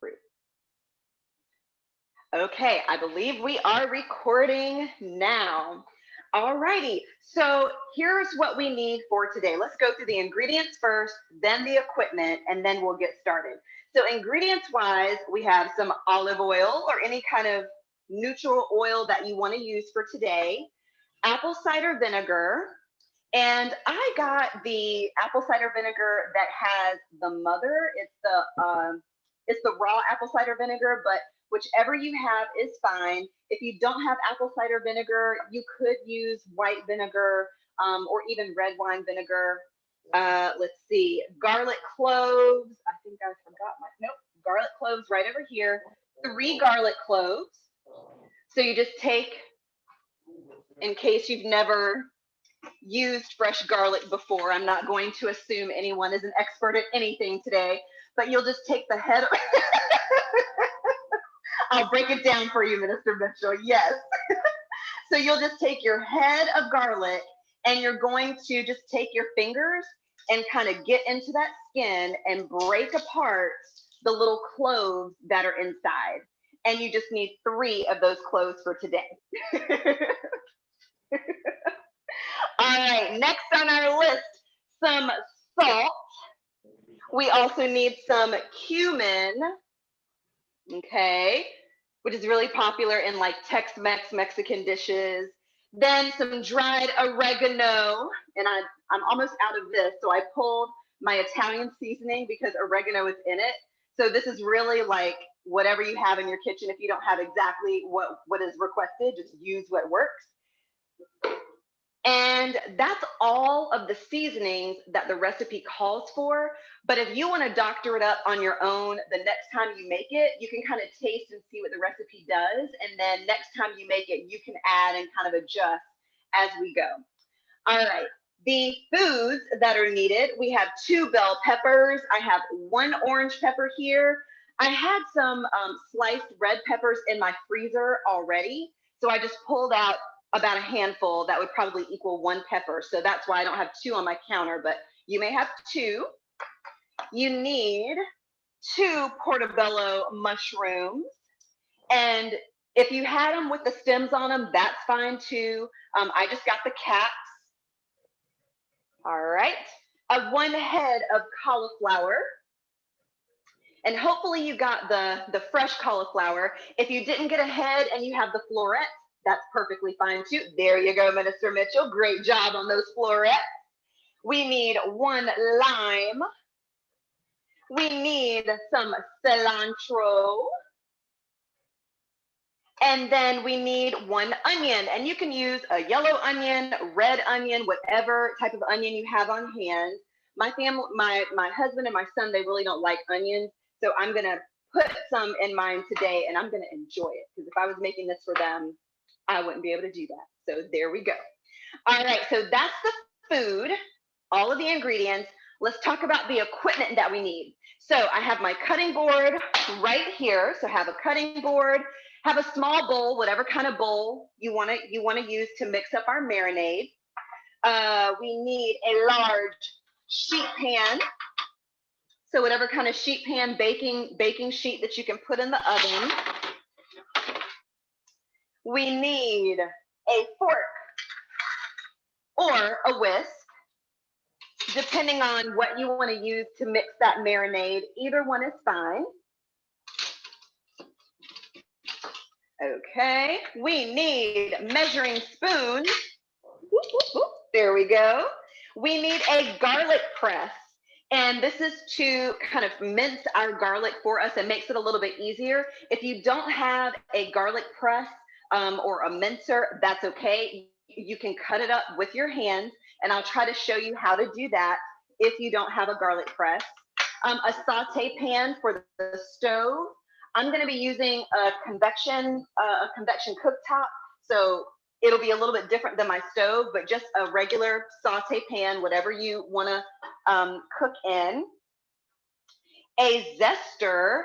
fruit. Okay, I believe we are recording now. All righty, so here's what we need for today. Let's go through the ingredients first, then the equipment, and then we'll get started. So ingredients wise, we have some olive oil or any kind of neutral oil that you want to use for today, apple cider vinegar, and I got the apple cider vinegar that has the mother. It's the raw apple cider vinegar, but whichever you have is fine. If you don't have apple cider vinegar, you could use white vinegar or even red wine vinegar. Let's see, garlic cloves. I think I forgot nope, garlic cloves right over here. 3 garlic cloves. So you just take, in case you've never used fresh garlic before, I'm not going to assume anyone is an expert at anything today, but you'll just take the head. I'll break it down for you, Minister Mitchell. Yes. So you'll just take your head of garlic and you're going to just take your fingers and kind of get into that skin and break apart the little cloves that are inside. And you just need 3 of those cloves for today. All right, next on our list, some salt. We also need some cumin, okay, which is really popular in like Tex-Mex Mexican dishes. Then some dried oregano, and I'm almost out of this, so I pulled my Italian seasoning because oregano is in it. So this is really like whatever you have in your kitchen. If you don't have exactly what is requested, just use what works. And that's all of the seasonings that the recipe calls for. But if you want to doctor it up on your own, the next time you make it, you can kind of taste and see what the recipe does. And then next time you make it, you can add and kind of adjust as we go. All right. The foods that are needed, we have 2 bell peppers. I have 1 orange pepper here. I had some sliced red peppers in my freezer already. So I just pulled out about a handful that would probably equal 1 pepper. So that's why I don't have 2 on my counter, but you may have 2. You need 2 portobello mushrooms. And if you had them with the stems on them, that's fine too. I just got the caps. All right. 1 head of cauliflower. And hopefully you got the fresh cauliflower. If you didn't get a head and you have the florets, that's perfectly fine too. There you go, Minister Mitchell. Great job on those florets. We need 1 lime. We need some cilantro. And then we need 1 onion. And you can use a yellow onion, red onion, whatever type of onion you have on hand. My family, my husband and my son, they really don't like onions. So I'm going to put some in mine today and I'm going to enjoy it. Because if I was making this for them, I wouldn't be able to do that. So there we go. All right, so that's the food, all of the ingredients. Let's talk about the equipment that we need. So I have my cutting board right here. So have a cutting board, have a small bowl, whatever kind of bowl you want to use to mix up our marinade. We need a large sheet pan. So whatever kind of sheet pan, baking sheet that you can put in the oven. We need a fork or a whisk, depending on what you want to use to mix that marinade. Either one is fine. Okay, we need measuring spoons. There we go. We need a garlic press. And this is to kind of mince our garlic for us and makes it a little bit easier. If you don't have a garlic press, or a mincer, that's okay. You can cut it up with your hands, and I'll try to show you how to do that if you don't have a garlic press. A saute pan for the stove. I'm going to be using a convection cooktop, so it'll be a little bit different than my stove, but just a regular saute pan, whatever you want to cook in. A zester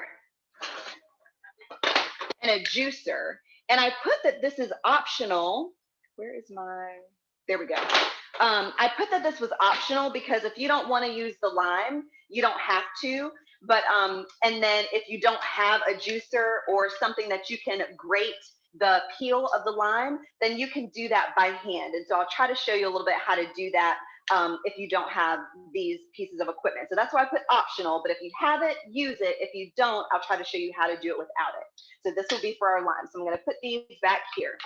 and a juicer. And I put that this is optional. Where is my, there we go. I put that this was optional because if you don't want to use the lime, you don't have to. But and then if you don't have a juicer or something that you can grate the peel of the lime, then you can do that by hand. And so I'll try to show you a little bit how to do that if you don't have these pieces of equipment. So that's why I put optional, but if you have it, use it. If you don't, I'll try to show you how to do it without it. So this will be for our lime. So I'm going to put these back here.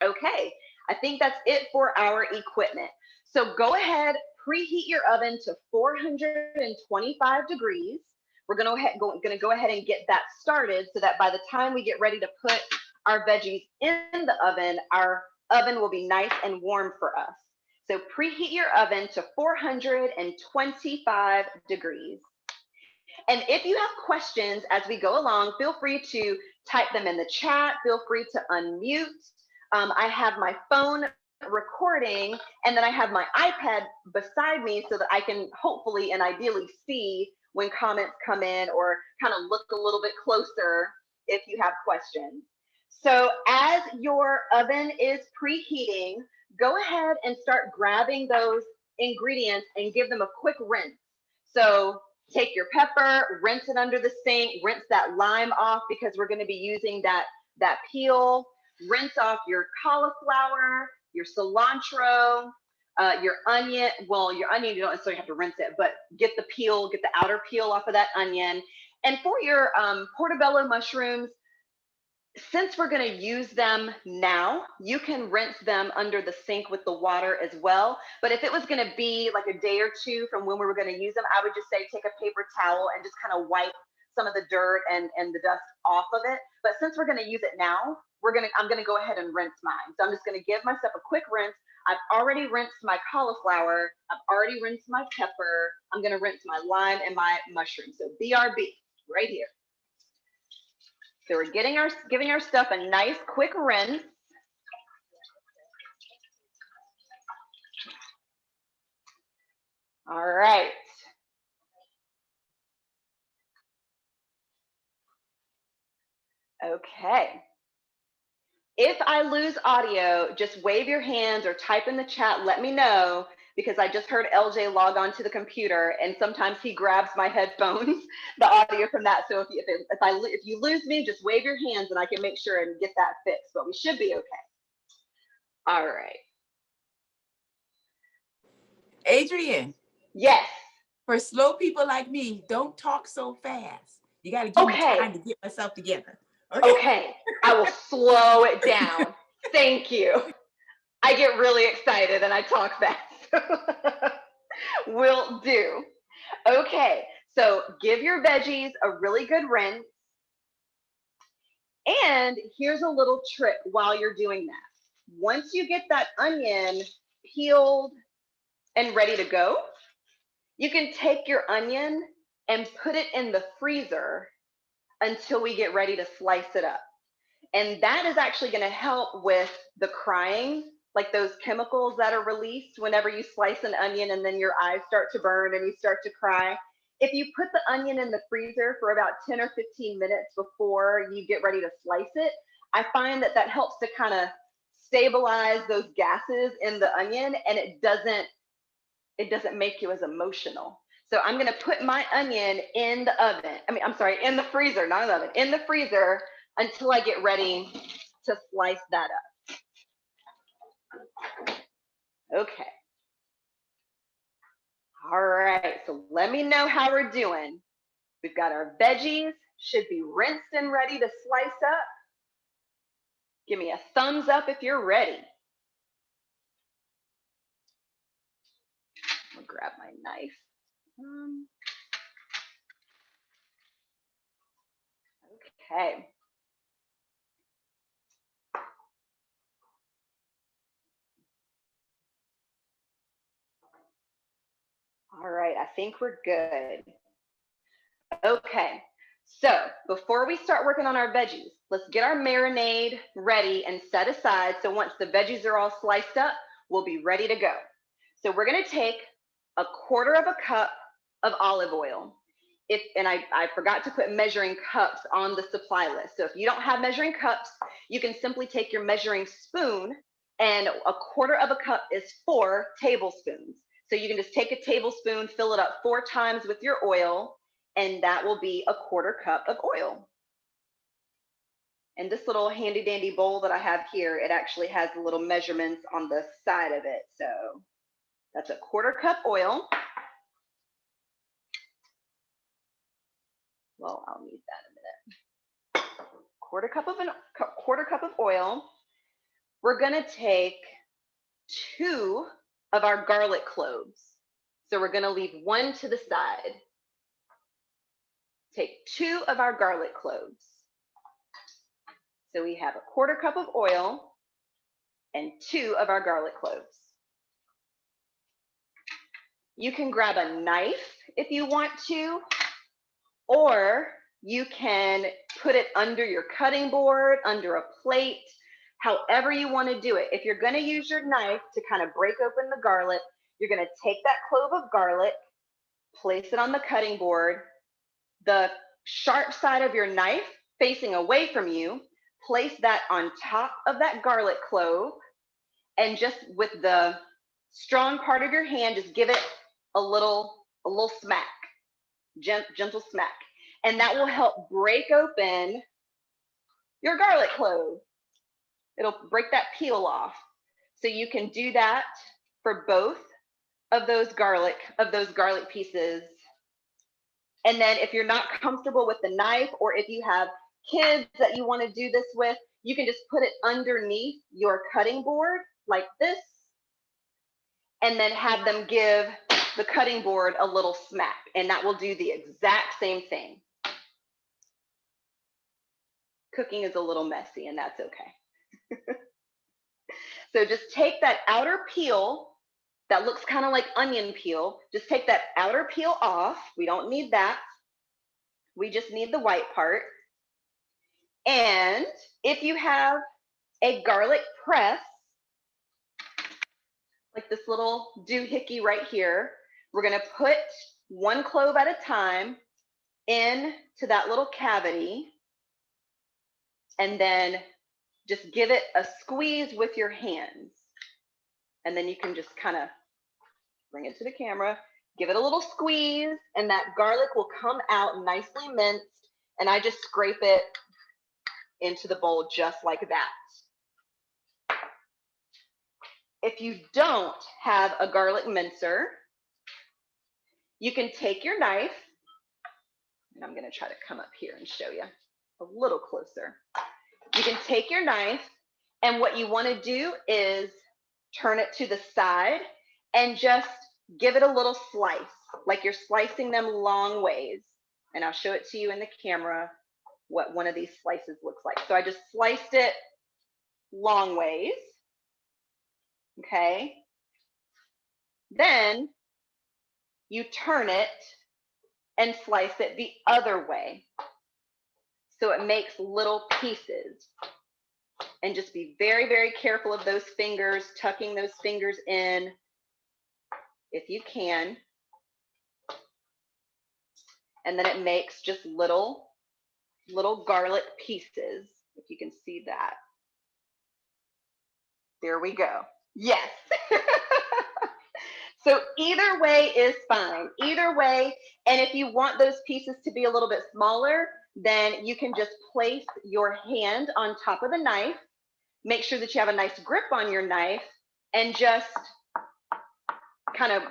Okay, I think that's it for our equipment. So go ahead, preheat your oven to 425 degrees. We're going to go ahead and get that started so that by the time we get ready to put our veggies in the oven, our oven will be nice and warm for us. So preheat your oven to 425 degrees. And if you have questions as we go along, feel free to type them in the chat. Feel free to unmute. I have my phone recording, and then I have my iPad beside me so that I can hopefully and ideally see when comments come in, or kind of look a little bit closer if you have questions. So as your oven is preheating, go ahead and start grabbing those ingredients and give them a quick rinse. So take your pepper, rinse it under the sink, rinse that lime off because we're going to be using that peel. Rinse off your cauliflower, your cilantro, your onion. Well, your onion, you don't necessarily have to rinse it, but get the peel, get the outer peel off of that onion. And for your portobello mushrooms, since we're going to use them now, you can rinse them under the sink with the water as well. But if it was going to be like a day or two from when we were going to use them, I would just say take a paper towel and just kind of wipe some of the dirt and the dust off of it. But since we're going to use it now, I'm going to go ahead and rinse mine. So I'm just going to give myself a quick rinse. I've already rinsed my cauliflower. I've already rinsed my pepper. I'm going to rinse my lime and my mushroom. So BRB right here. So we're giving our stuff a nice quick rinse. All right. Okay. If I lose audio, just wave your hands or type in the chat, let me know, because I just heard LJ log on to the computer and sometimes he grabs my headphones, the audio from that. So if you lose me, just wave your hands and I can make sure and get that fixed, but we should be okay. All right. Adrienne. Yes. For slow people like me, don't talk so fast. You got to give me time to get myself together. Okay. I will slow it down. Thank you. I get really excited and I talk fast. Will do. Okay. So give your veggies a really good rinse. And here's a little trick while you're doing that. Once you get that onion peeled and ready to go, you can take your onion and put it in the freezer until we get ready to slice it up. And that is actually going to help with the crying, like those chemicals that are released whenever you slice an onion and then your eyes start to burn and you start to cry. If you put the onion in the freezer for about 10 or 15 minutes before you get ready to slice it, I find that helps to kind of stabilize those gases in the onion, and it doesn't make you as emotional. So I'm going to put my onion in the oven. In the freezer, not in the oven, in the freezer until I get ready to slice that up. Okay. All right, so let me know how we're doing. We've got our veggies, should be rinsed and ready to slice up. Give me a thumbs up if you're ready. I'll grab my knife. Okay. All right, I think we're good. Okay, so before we start working on our veggies, let's get our marinade ready and set aside. So once the veggies are all sliced up, we'll be ready to go. So we're gonna take 1/4 cup of olive oil. I forgot to put measuring cups on the supply list. So if you don't have measuring cups, you can simply take your measuring spoon, and 1/4 cup is 4 tablespoons. So you can just take a tablespoon, fill it up 4 times with your oil, and that will be a 1/4 cup of oil. And this little handy dandy bowl that I have here, it actually has the little measurements on the side of it. So that's a 1/4 cup oil. Well, I'll need that in a minute. 1/4 cup of oil. We're gonna take 2 of our garlic cloves. So we're gonna leave 1 to the side. Take 2 of our garlic cloves. So we have a 1/4 cup of oil and 2 of our garlic cloves. You can grab a knife if you want to, or you can put it under your cutting board, under a plate, however you want to do it. If you're going to use your knife to kind of break open the garlic, you're going to take that clove of garlic, place it on the cutting board, the sharp side of your knife facing away from you, place that on top of that garlic clove, and just with the strong part of your hand, just give it a little smack, gentle smack. And that will help break open your garlic clove. It'll break that peel off. So you can do that for both of those garlic pieces. And then if you're not comfortable with the knife, or if you have kids that you want to do this with, you can just put it underneath your cutting board like this, and then have them give the cutting board a little smack, and that will do the exact same thing. Cooking is a little messy, and that's okay. So just take that outer peel that looks kind of like onion peel. Just take that outer peel off. We don't need that. We just need the white part. And if you have a garlic press, like this little doohickey right here, we're going to put 1 clove at a time into that little cavity, and then just give it a squeeze with your hands. And then you can just kind of bring it to the camera, give it a little squeeze, and that garlic will come out nicely minced, and I just scrape it into the bowl just like that. If you don't have a garlic mincer, you can take your knife, and I'm going to try to come up here and show you a little closer. You can take your knife, and what you want to do is turn it to the side and just give it a little slice, like you're slicing them long ways. And I'll show it to you in the camera what one of these slices looks like. So I just sliced it long ways. Okay. Then you turn it and slice it the other way, so it makes little pieces. And just be very, very careful of those fingers, tucking those fingers in if you can. And then it makes just little garlic pieces, if you can see that. There we go. Yes. So either way is fine, either way. And if you want those pieces to be a little bit smaller, then you can just place your hand on top of the knife. Make sure that you have a nice grip on your knife, and just kind of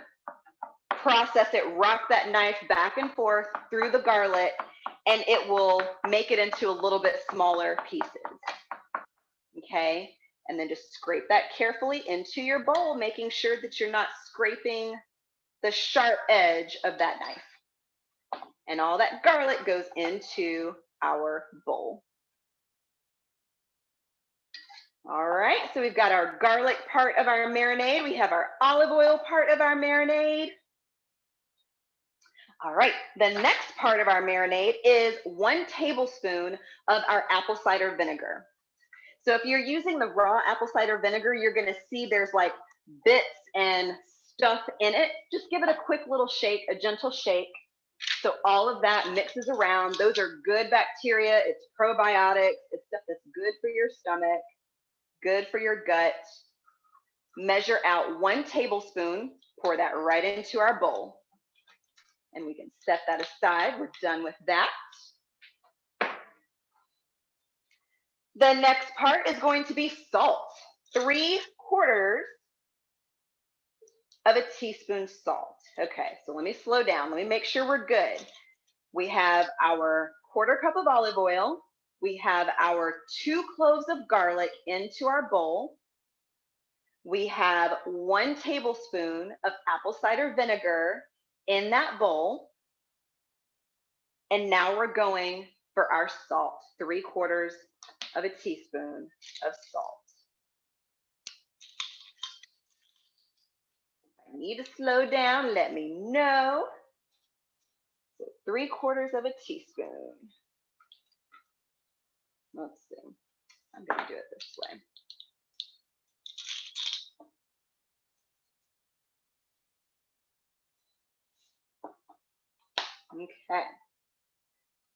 process it, rock that knife back and forth through the garlic, and it will make it into a little bit smaller pieces. Okay, and then just scrape that carefully into your bowl, making sure that you're not scraping the sharp edge of that knife. And all that garlic goes into our bowl. All right, so we've got our garlic part of our marinade. We have our olive oil part of our marinade. All right, the next part of our marinade is 1 tablespoon of our apple cider vinegar. So if you're using the raw apple cider vinegar, you're going to see there's like bits and stuff in it. Just give it a quick little shake, a gentle shake. So all of that mixes around. Those are good bacteria. It's probiotics. It's stuff that's good for your stomach, good for your gut. Measure out 1 tablespoon, pour that right into our bowl. And we can set that aside. We're done with that. The next part is going to be salt. 3/4 of a teaspoon salt. Okay, so let me slow down. Let me make sure we're good. We have our 1/4 cup of olive oil. We have our 2 cloves of garlic into our bowl. We have 1 tablespoon of apple cider vinegar in that bowl. And now we're going for our salt, 3/4 of a teaspoon of salt. If I need to slow down, let me know. So 3/4 of a teaspoon. Let's see. I'm going to do it this way. Okay.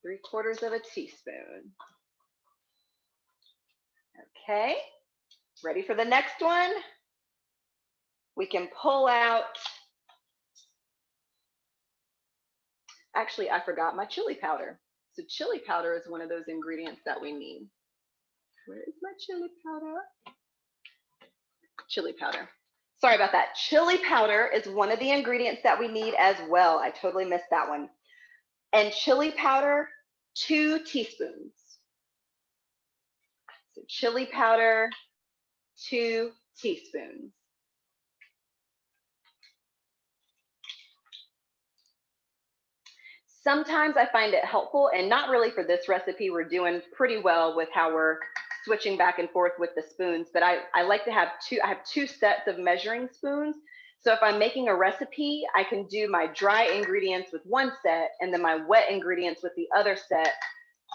3/4 of a teaspoon. Okay. Ready for the next one? We can pull out. Actually, I forgot my chili powder. So chili powder is one of those ingredients that we need. Where is my chili powder? Chili powder. Sorry about that. Chili powder is one of the ingredients that we need as well. I totally missed that one. And chili powder, 2 teaspoons. So chili powder, 2 teaspoons. Sometimes I find it helpful, and not really for this recipe. We're doing pretty well with how we're switching back and forth with the spoons, but I like to have I have 2 sets of measuring spoons. So if I'm making a recipe, I can do my dry ingredients with 1 set and then my wet ingredients with the other set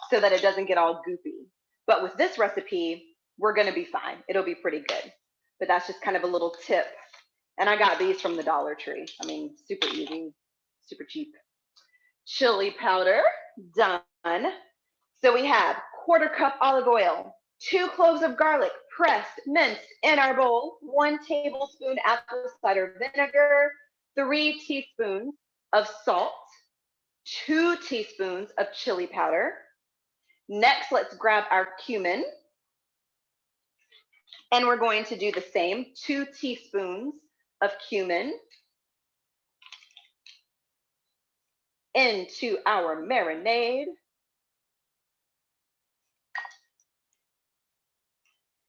so that it doesn't get all goopy. But with this recipe, we're gonna be fine. It'll be pretty good. But that's just kind of a little tip. And I got these from the Dollar Tree. I mean, super easy, super cheap. Chili powder, done. So we have 1/4 cup olive oil, 2 cloves of garlic, pressed, minced in our bowl, 1 tablespoon apple cider vinegar, 3 teaspoons of salt, 2 teaspoons of chili powder. Next, let's grab our cumin. And we're going to do the same, 2 teaspoons of cumin into our marinade.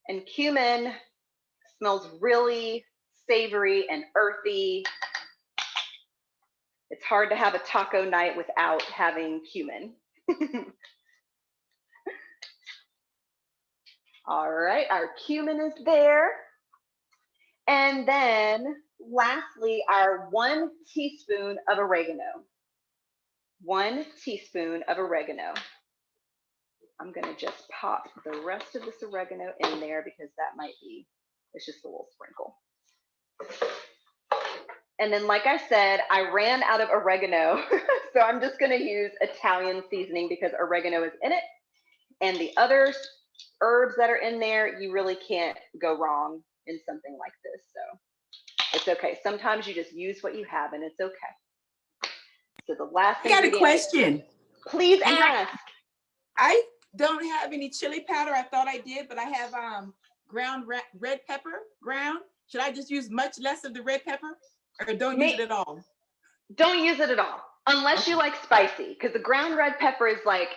And cumin smells really savory and earthy. It's hard to have a taco night without having cumin. All right, our cumin is there. And then lastly, our 1 teaspoon of oregano. 1 teaspoon of oregano. I'm gonna just pop the rest of this oregano in there because that might be, it's just a little sprinkle. And then, like I said, I ran out of oregano. So I'm just gonna use Italian seasoning because oregano is in it. And the other herbs that are in there, you really can't go wrong in something like this. So it's okay. Sometimes you just use what you have and it's okay. So the last thing. I got a question. Please ask. I don't have any chili powder. I thought I did, but I have ground red pepper ground. Should I just use much less of the red pepper or don't use it at all? Don't use it at all unless you like spicy, because the ground red pepper is like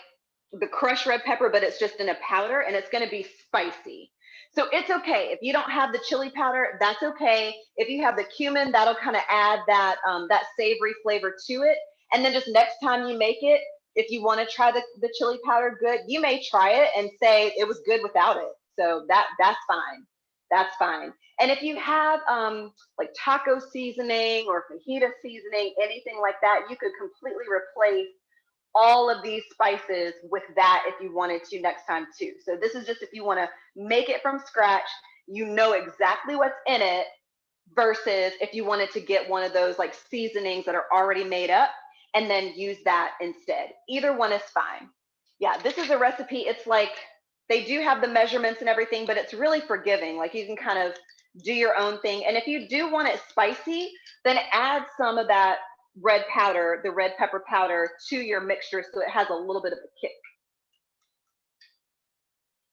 the crushed red pepper, but it's just in a powder and it's going to be spicy. So it's okay. If you don't have the chili powder, that's okay. If you have the cumin, that'll kind of add that, that savory flavor to it. And then just next time you make it, if you want to try the chili powder good, you may try it and say it was good without it. So that's fine. That's fine. And if you have like taco seasoning or fajita seasoning, anything like that, you could completely replace all of these spices with that if you wanted to next time too. So this is just if you want to make it from scratch, you know exactly what's in it, versus if you wanted to get one of those like seasonings that are already made up and then use that instead. Either one is fine. Yeah, this is a recipe. It's like they do have the measurements and everything, but it's really forgiving. Like you can kind of do your own thing. And if you do want it spicy, then add some of that red powder, the red pepper powder, to your mixture so it has a little bit of a kick.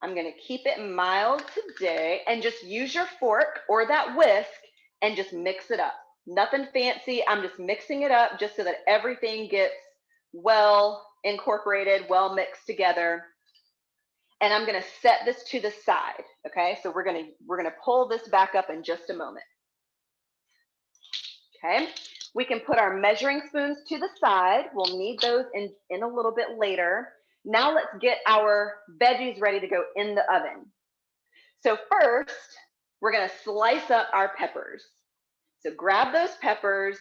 I'm gonna keep it mild today and just use your fork or that whisk and just mix it up. Nothing fancy, I'm just mixing it up just so that everything gets well incorporated, well mixed together. And I'm gonna set this to the side, okay? So we're gonna pull this back up in just a moment. Okay, we can put our measuring spoons to the side. We'll need those in a little bit later. Now let's get our veggies ready to go in the oven. So first, we're gonna slice up our peppers. So grab those peppers.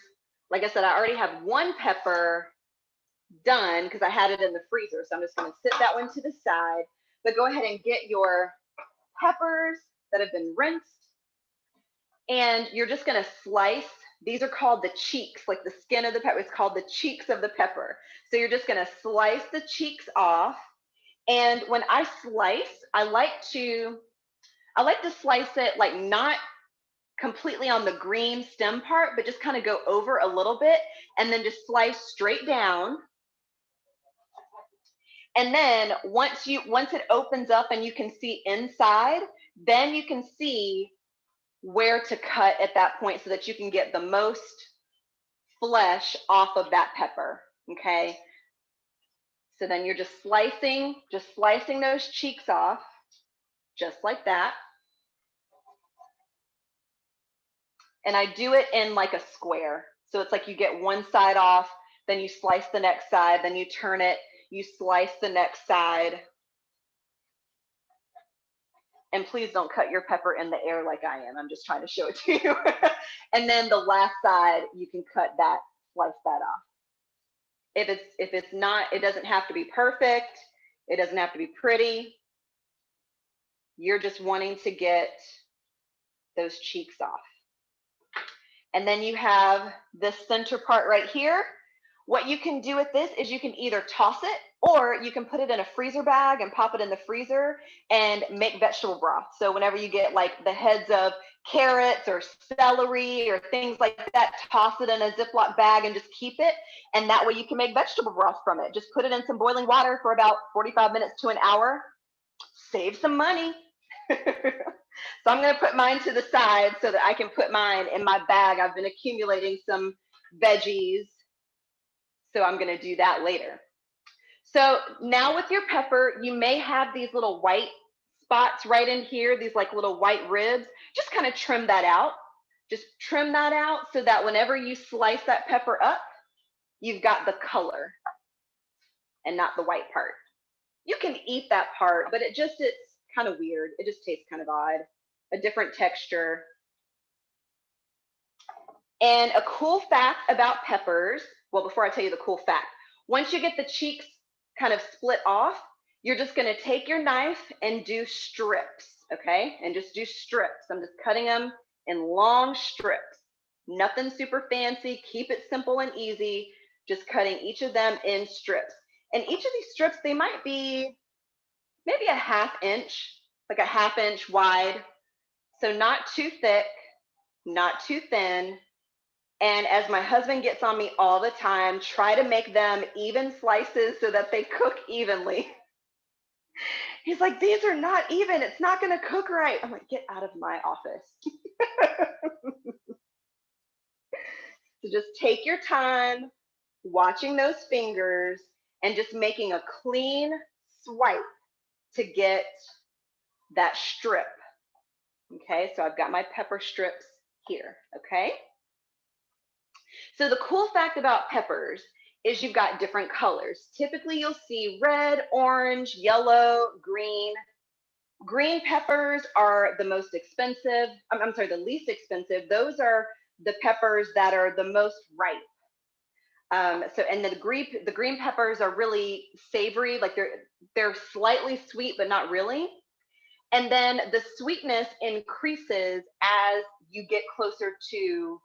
Like I said, I already have one pepper done because I had it in the freezer. So I'm just gonna sit that one to the side. But go ahead and get your peppers that have been rinsed. And you're just gonna slice. These are called the cheeks, like the skin of the pepper. It's called the cheeks of the pepper. So you're just gonna slice the cheeks off. And when I slice, I like to slice it like not completely on the green stem part, but just kind of go over a little bit and then just slice straight down. And then once it opens up and you can see inside, then you can see where to cut at that point so that you can get the most flesh off of that pepper, okay? So then you're just slicing those cheeks off, just like that. And I do it in like a square. So it's like you get one side off, then you slice the next side, then you turn it, you slice the next side. And please don't cut your pepper in the air like I am. I'm just trying to show it to you. And then the last side, you can cut that, slice that off. If it's not, it doesn't have to be perfect. It doesn't have to be pretty. You're just wanting to get those cheeks off. And then you have this center part right here. What you can do with this is you can either toss it or you can put it in a freezer bag and pop it in the freezer and make vegetable broth. So whenever you get like the heads of carrots or celery or things like that, toss it in a Ziploc bag and just keep it. And that way you can make vegetable broth from it. Just put it in some boiling water for about 45 minutes to an hour. Save some money. So I'm going to put mine to the side so that I can put mine in my bag. I've been accumulating some veggies, so I'm going to do that later. So now with your pepper, you may have these little white spots right in here, these like little white ribs. Just kind of trim that out. Just trim that out so that whenever you slice that pepper up, you've got the color and not the white part. You can eat that part, but it's kind of weird. It just tastes kind of odd, a different texture. And a cool fact about peppers, well, before I tell you the cool fact, once you get the cheeks kind of split off, you're just gonna take your knife and do strips, okay? And just do strips. I'm just cutting them in long strips. Nothing super fancy, keep it simple and easy, just cutting each of them in strips. And each of these strips, they might be maybe a ½ inch, like a ½ inch wide. So not too thick, not too thin. And as my husband gets on me all the time, try to make them even slices so that they cook evenly. He's like, these are not even, it's not gonna cook right. I'm like, get out of my office. So just take your time watching those fingers and just making a clean swipe to get that strip. Okay, so I've got my pepper strips here, okay? So the cool fact about peppers is you've got different colors. Typically you'll see red, orange, yellow, green. Green peppers are the most expensive. I'm sorry, the least expensive. Those are the peppers that are the most ripe. And the green peppers are really savory, like they're slightly sweet, but not really. And then the sweetness increases as you get closer to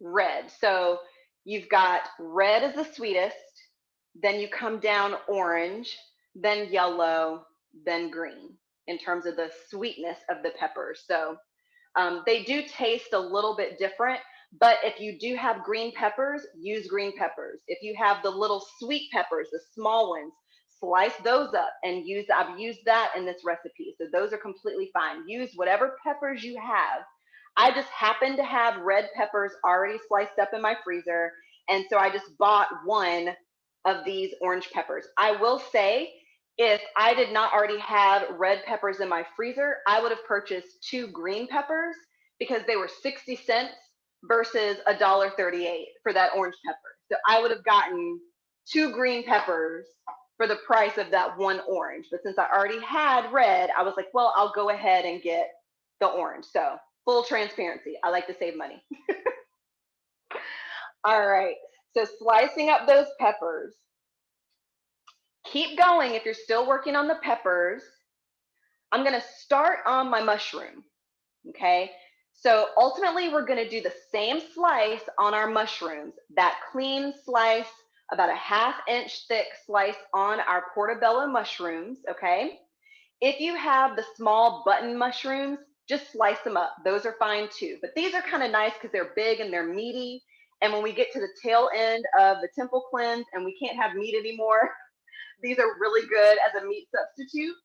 red. So you've got red is the sweetest, then you come down orange, then yellow, then green in terms of the sweetness of the peppers. So they do taste a little bit different, But if you do have green peppers, use green peppers. If you have the little sweet peppers, the small ones, slice those up and I've used that in this recipe. So those are completely fine. Use whatever peppers you have. I just happen to have red peppers already sliced up in my freezer. And so I just bought one of these orange peppers. I will say, if I did not already have red peppers in my freezer, I would have purchased 2 green peppers because they were 60 cents versus $1.38 for that orange pepper. So I would have gotten 2 green peppers for the price of that 1 orange. But since I already had red, I was like, well, I'll go ahead and get the orange. So full transparency, I like to save money. All right, so slicing up those peppers. Keep going if you're still working on the peppers. I'm gonna start on my mushroom, okay? So ultimately we're gonna do the same slice on our mushrooms, that clean slice, about a 1/2 inch thick slice on our portobello mushrooms, okay? If you have the small button mushrooms, just slice them up. Those are fine too. But these are kind of nice because they're big and they're meaty. And when we get to the tail end of the temple cleanse and we can't have meat anymore, these are really good as a meat substitute.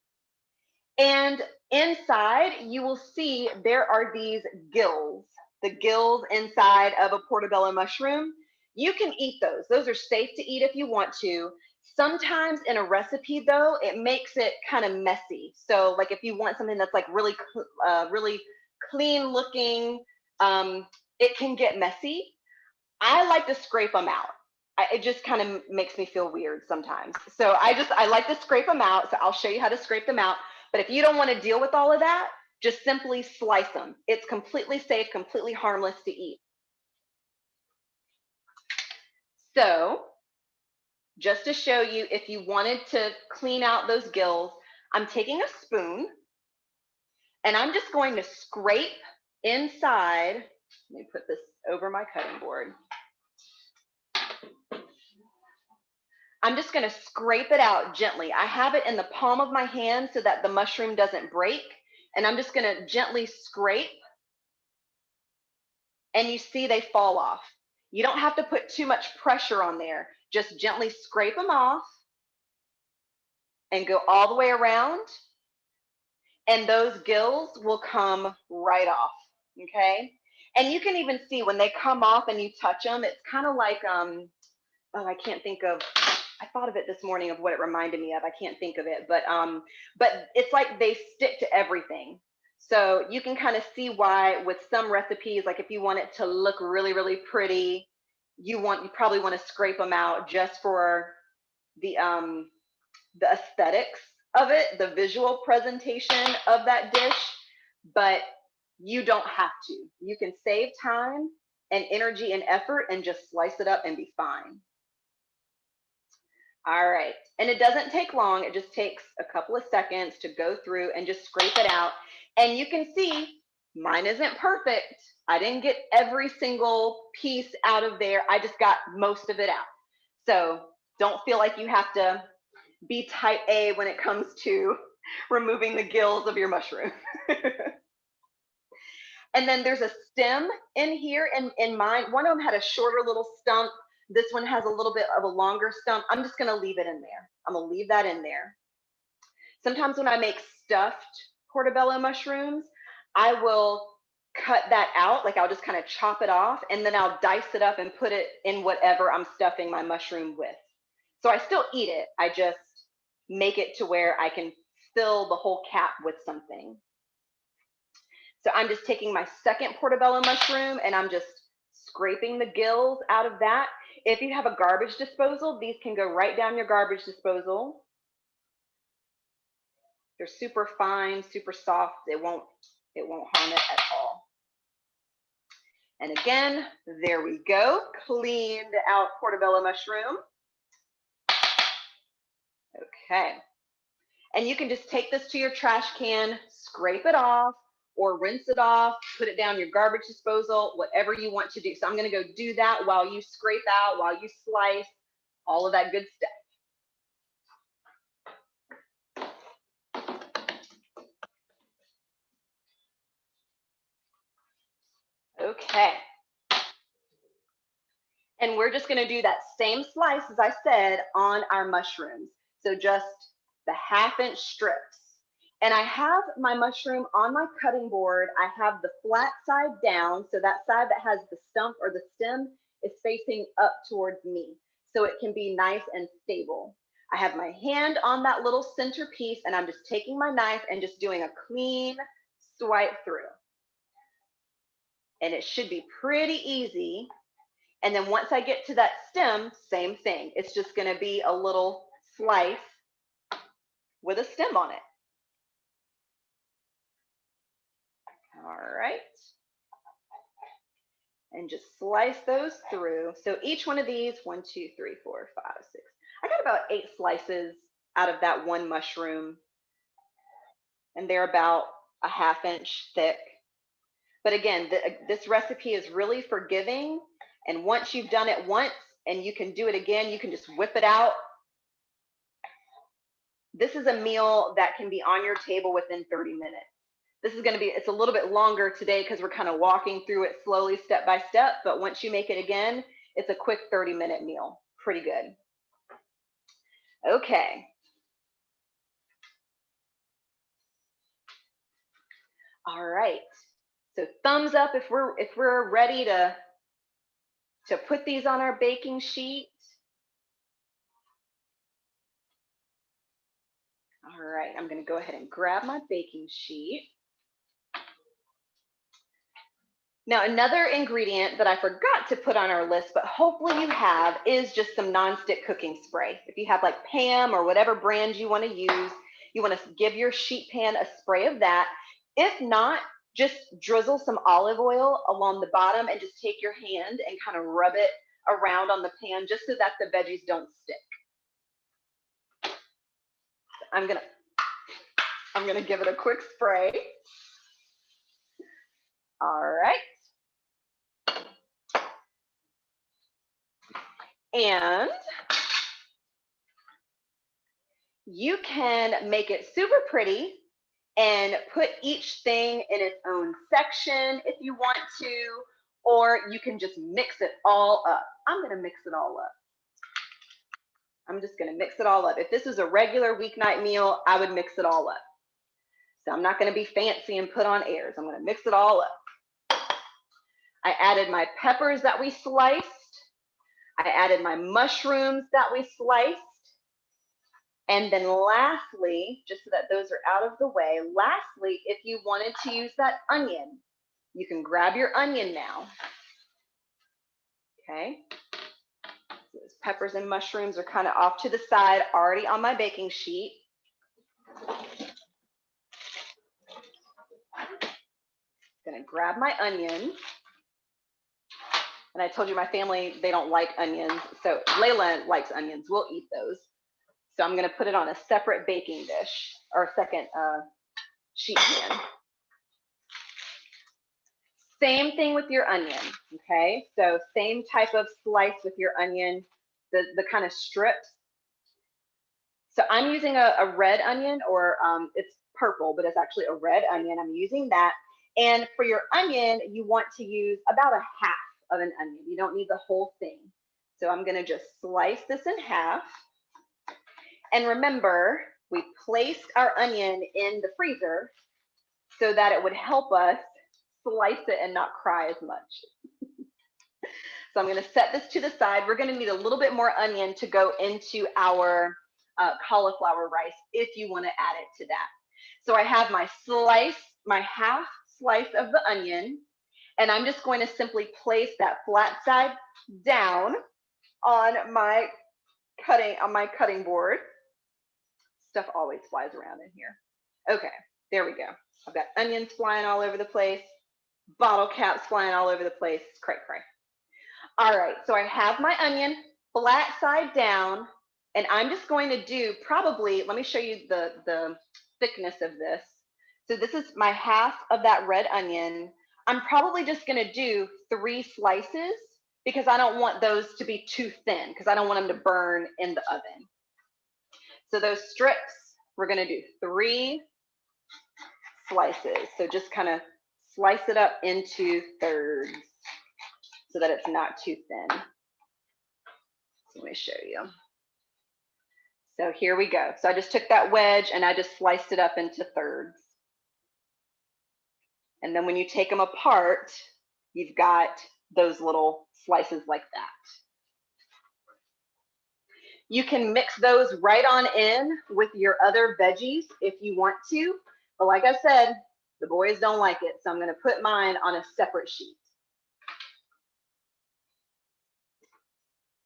And inside, you will see there are these gills, the gills inside of a portobello mushroom. You can eat those. Those are safe to eat if you want to. Sometimes in a recipe, though, it makes it kind of messy. So, like if you want something that's like really clean looking, it can get messy. I like to scrape them out. It just kind of makes me feel weird sometimes. So I like to scrape them out. So I'll show you how to scrape them out. But if you don't want to deal with all of that, just simply slice them. It's completely safe, completely harmless to eat. So just to show you, if you wanted to clean out those gills, I'm taking a spoon and I'm just going to scrape inside. Let me put this over my cutting board. I'm just going to scrape it out gently. I have it in the palm of my hand so that the mushroom doesn't break. And I'm just going to gently scrape. And you see they fall off. You don't have to put too much pressure on there. Just gently scrape them off and go all the way around. And those gills will come right off, okay? And you can even see when they come off and you touch them, it's kind of like, oh, I can't think of, I thought of it this morning of what it reminded me of. I can't think of it, but it's like they stick to everything. So you can kind of see why with some recipes, like if you want it to look really, really pretty, you probably want to scrape them out just for the aesthetics of it, the visual presentation of that dish, but you don't have to. You can save time and energy and effort and just slice it up and be fine. All right, and it doesn't take long. It just takes a couple of seconds to go through and just scrape it out. And you can see mine isn't perfect. I didn't get every single piece out of there. I just got most of it out. So don't feel like you have to be type A when it comes to removing the gills of your mushroom. And then there's a stem in here, and in mine, one of them had a shorter little stump. This one has a little bit of a longer stump. I'm just gonna leave it in there. I'm gonna leave that in there. Sometimes when I make stuffed portobello mushrooms, I will cut that out, like I'll just kind of chop it off, and then I'll dice it up and put it in whatever I'm stuffing my mushroom with. So I still eat it, I just make it to where I can fill the whole cap with something. So I'm just taking my second portobello mushroom and I'm just scraping the gills out of that. If you have a garbage disposal, these can go right down your garbage disposal. They're super fine, super soft. It won't harm it at all. And again, there we go, cleaned out portobello mushroom. Okay. And you can just take this to your trash can, scrape it off, or rinse it off, put it down your garbage disposal, whatever you want to do. So I'm going to go do that while you scrape out, while you slice, all of that good stuff. Okay. And we're just gonna do that same slice, as I said, on our mushrooms. So just the 1/2 inch strips. And I have my mushroom on my cutting board. I have the flat side down. So that side that has the stump or the stem is facing up towards me. So it can be nice and stable. I have my hand on that little center piece, and I'm just taking my knife and just doing a clean swipe through. And it should be pretty easy. And then once I get to that stem, same thing. It's just going to be a little slice with a stem on it. All right. And just slice those through. So each one of these, 1, 2, 3, 4, 5, 6. I got about 8 slices out of that one mushroom. And they're about a 1/2 inch thick. But again, this recipe is really forgiving. And once you've done it once and you can do it again, you can just whip it out. This is a meal that can be on your table within 30 minutes. This is going to be, it's a little bit longer today because we're kind of walking through it slowly, step by step. But once you make it again, it's a quick 30-minute meal. Pretty good. Okay. All right. So thumbs up if we're ready to put these on our baking sheet. All right, I'm going to go ahead and grab my baking sheet. Now, another ingredient that I forgot to put on our list, but hopefully you have, is just some nonstick cooking spray. If you have like Pam or whatever brand you want to use, you want to give your sheet pan a spray of that. If not, just drizzle some olive oil along the bottom and just take your hand and kind of rub it around on the pan just so that the veggies don't stick. I'm gonna give it a quick spray. All right. And you can make it super pretty and put each thing in its own section if you want to, or you can just mix it all up. I'm gonna mix it all up. I'm just gonna mix it all up. If this was a regular weeknight meal, I would mix it all up. So I'm not gonna be fancy and put on airs. I'm gonna mix it all up. I added my peppers that we sliced. I added my mushrooms that we sliced. And then lastly, just so that those are out of the way, lastly, if you wanted to use that onion, you can grab your onion now. Okay. So those peppers and mushrooms are kind of off to the side, already on my baking sheet. Gonna grab my onion. And I told you my family, they don't like onions. So Layla likes onions. We'll eat those. So I'm going to put it on a separate baking dish or a second sheet pan. Same thing with your onion, okay? So same type of slice with your onion, the kind of strips. So I'm using a red onion, or it's purple, but it's actually a red onion. I'm using that. And for your onion, you want to use about a 1/2 of an onion. You don't need the whole thing. So I'm going to just slice this in half. And remember, we placed our onion in the freezer so that it would help us slice it and not cry as much. So I'm going to set this to the side. We're going to need a little bit more onion to go into our cauliflower rice if you want to add it to that. So I have my slice, my 1/2 slice of the onion, and I'm just going to simply place that flat side down on my cutting board. Stuff always flies around in here. Okay, there we go. I've got onions flying all over the place, bottle caps flying all over the place. Cray, cray. All right, so I have my onion flat side down, and I'm just going to do probably, let me show you the thickness of this. So this is my 1/2 of that red onion. I'm probably just going to do 3 slices because I don't want those to be too thin because I don't want them to burn in the oven. So those strips, we're going to do 3 slices. So just kind of slice it up into thirds so that it's not too thin. Let me show you. So here we go. So I just took that wedge and I just sliced it up into thirds. And then when you take them apart, you've got those little slices like that. You can mix those right on in with your other veggies if you want to. But like I said, the boys don't like it. So I'm going to put mine on a separate sheet.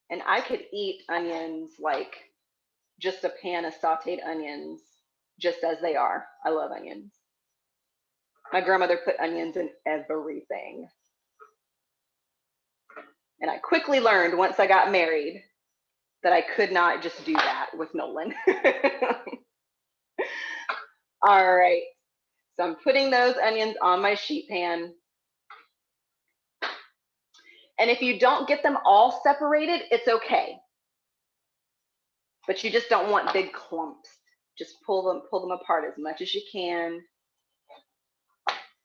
And I could eat onions like just a pan of sauteed onions just as they are. I love onions. My grandmother put onions in everything. And I quickly learned once I got married that I could not just do that with Nolan. All right, so I'm putting those onions on my sheet pan. And if you don't get them all separated, it's okay. But you just don't want big clumps. Just pull them apart as much as you can.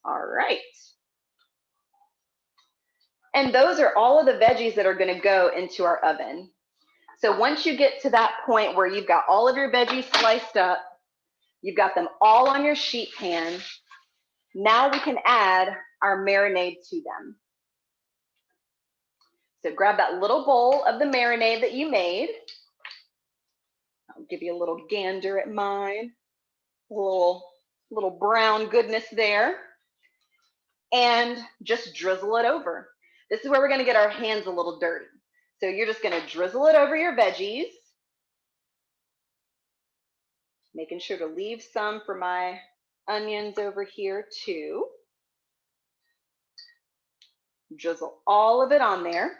All right. And those are all of the veggies that are going to go into our oven. So once you get to that point where you've got all of your veggies sliced up, you've got them all on your sheet pan, now we can add our marinade to them. So grab that little bowl of the marinade that you made. I'll give you a little gander at mine. A little brown goodness there. And just drizzle it over. This is where we're going to get our hands a little dirty. So you're just going to drizzle it over your veggies. Making sure to leave some for my onions over here too. Drizzle all of it on there.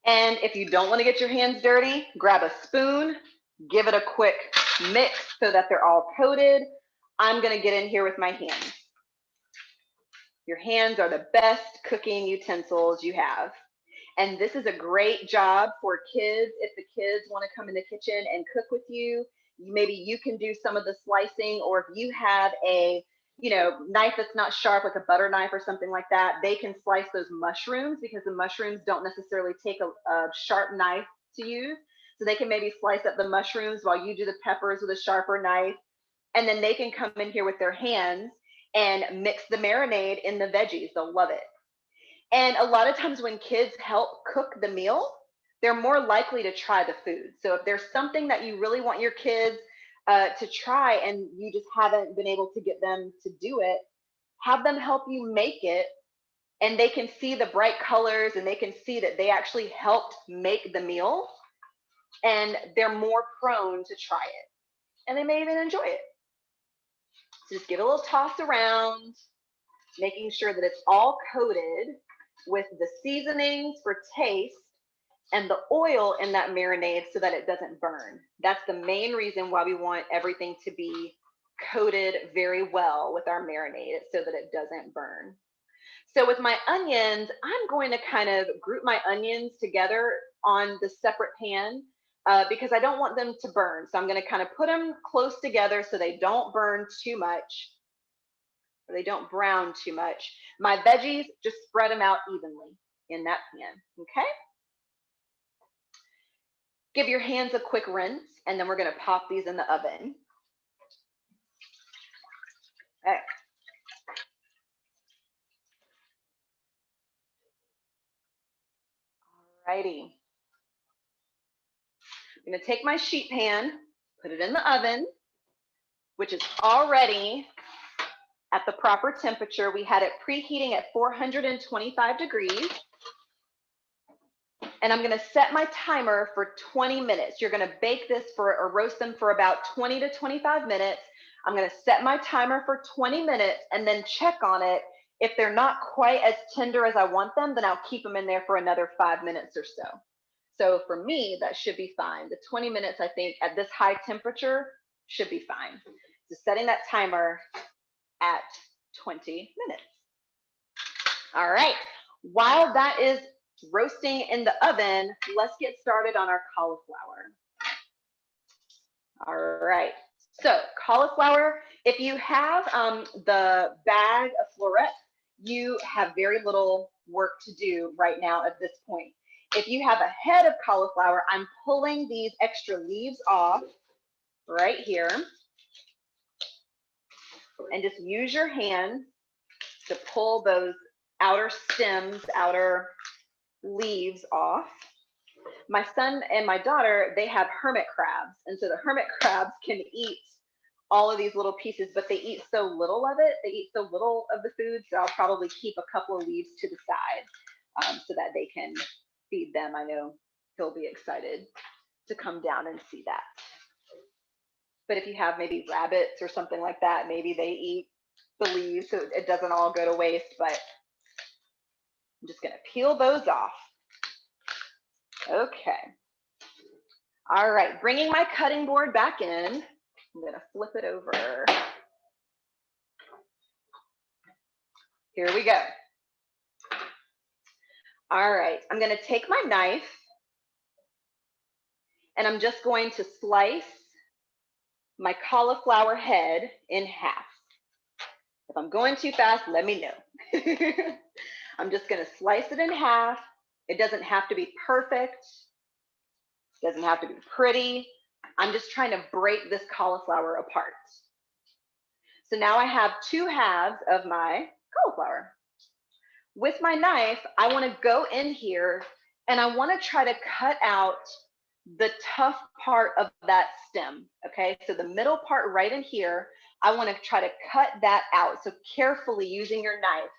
And if you don't want to get your hands dirty, grab a spoon, give it a quick mix so that they're all coated. I'm going to get in here with my hands. Your hands are the best cooking utensils you have. And this is a great job for kids. If the kids want to come in the kitchen and cook with you, maybe you can do some of the slicing, or if you have a knife that's not sharp, like a butter knife or something like that, they can slice those mushrooms, because the mushrooms don't necessarily take a sharp knife to use. So they can maybe slice up the mushrooms while you do the peppers with a sharper knife. And then they can come in here with their hands and mix the marinade in the veggies. They'll love it. And a lot of times when kids help cook the meal, they're more likely to try the food. So if there's something that you really want your kids to try and you just haven't been able to get them to do it, have them help you make it, and they can see the bright colors and they can see that they actually helped make the meal, and they're more prone to try it, and they may even enjoy it. So just give it a little toss around, making sure that it's all coated with the seasonings for taste and the oil in that marinade so that it doesn't burn. That's the main reason why we want everything to be coated very well with our marinade, so that it doesn't burn. So with my onions, I'm going to kind of group my onions together on the separate pan because I don't want them to burn. So I'm going to kind of put them close together so they don't burn too much, or they don't brown too much. My veggies, just spread them out evenly in that pan, okay? Give your hands a quick rinse, and then we're going to pop these in the oven. Okay. Alrighty. I'm going to take my sheet pan, put it in the oven, which is already at the proper temperature. We had it preheating at 425 degrees. And I'm going to set my timer for 20 minutes. You're going to bake this or roast them for about 20 to 25 minutes. I'm going to set my timer for 20 minutes and then check on it. If they're not quite as tender as I want them, then I'll keep them in there for another 5 minutes or so. So for me, that should be fine. The 20 minutes, I think, at this high temperature should be fine. So setting that timer at 20 minutes. All right. While that is roasting in the oven, let's get started on our cauliflower. All right. So cauliflower, if you have the bag of florets, you have very little work to do right now at this point. If you have a head of cauliflower, I'm pulling these extra leaves off right here, and just use your hand to pull those outer stems, outer leaves off. My son and my daughter, they have hermit crabs, and so the hermit crabs can eat all of these little pieces, but they eat so little of it. They eat so little of the food, so I'll probably keep a couple of leaves to the side so that they can feed them. I know he'll be excited to come down and see that. But if you have maybe rabbits or something like that, maybe they eat the leaves so it doesn't all go to waste, but I'm just gonna peel those off. Okay. All right, bringing my cutting board back in. I'm gonna flip it over. Here we go. All right, I'm gonna take my knife and I'm just going to slice my cauliflower head in half. If I'm going too fast, let me know. I'm just gonna slice it in half. It doesn't have to be perfect. It doesn't have to be pretty. I'm just trying to break this cauliflower apart. So now I have 2 halves of my cauliflower. With my knife, I want to go in here and I want to try to cut out the tough part of that stem. Okay, so the middle part right in here, I want to try to cut that out. So carefully using your knife,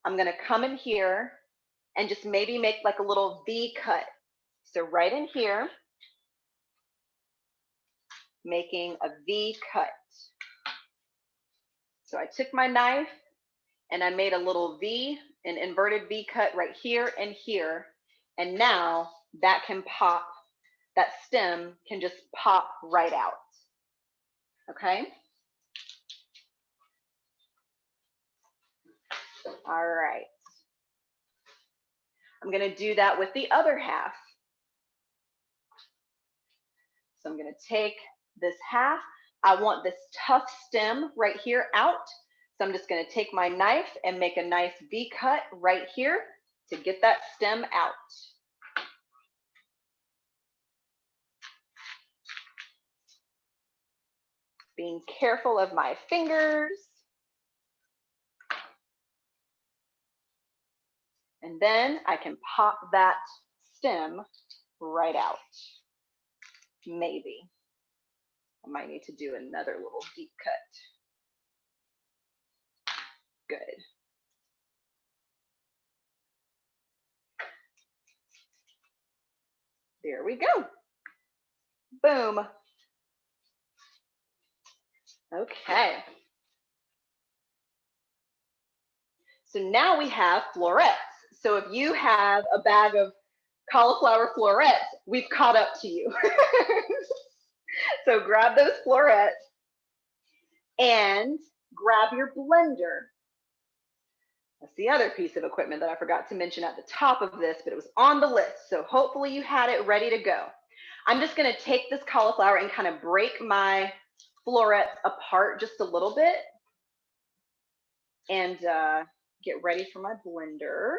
I'm going to come in here and just maybe make like a little V cut. So right in here, making a V cut. So I took my knife and I made a little V, an inverted V cut right here and here. And now that can pop, that stem can just pop right out. Okay. All right. I'm going to do that with the other half. So I'm going to take this half. I want this tough stem right here out. So I'm just going to take my knife and make a nice V cut right here to get that stem out. Being careful of my fingers. And then I can pop that stem right out. Maybe. I might need to do another little deep cut. Good. There we go. Boom. Okay. So now we have florets. So if you have a bag of cauliflower florets, we've caught up to you. So grab those florets and grab your blender. That's the other piece of equipment that I forgot to mention at the top of this, but it was on the list. So hopefully you had it ready to go. I'm just going to take this cauliflower and kind of break my florets apart just a little bit and get ready for my blender.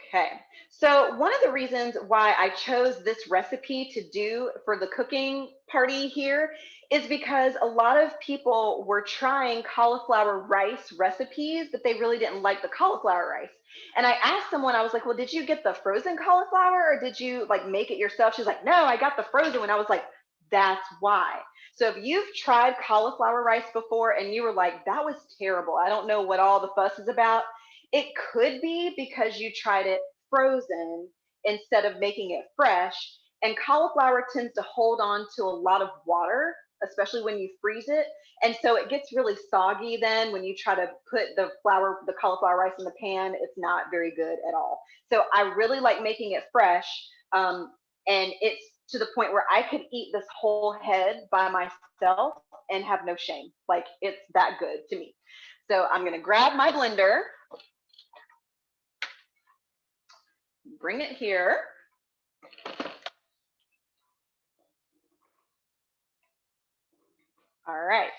Okay, so one of the reasons why I chose this recipe to do for the cooking party here is because a lot of people were trying cauliflower rice recipes, but they really didn't like the cauliflower rice. And I asked someone, I was like, well, did you get the frozen cauliflower or did you like make it yourself? She's like, no, I got the frozen one. I was like, that's why. So if you've tried cauliflower rice before and you were like, that was terrible, I don't know what all the fuss is about, it could be because you tried it frozen instead of making it fresh. And cauliflower tends to hold on to a lot of water, especially when you freeze it. And so it gets really soggy then when you try to put the cauliflower rice in the pan, it's not very good at all. So I really like making it fresh. And it's to the point where I could eat this whole head by myself and have no shame. Like it's that good to me. So I'm gonna grab my blender. Bring it here. All right.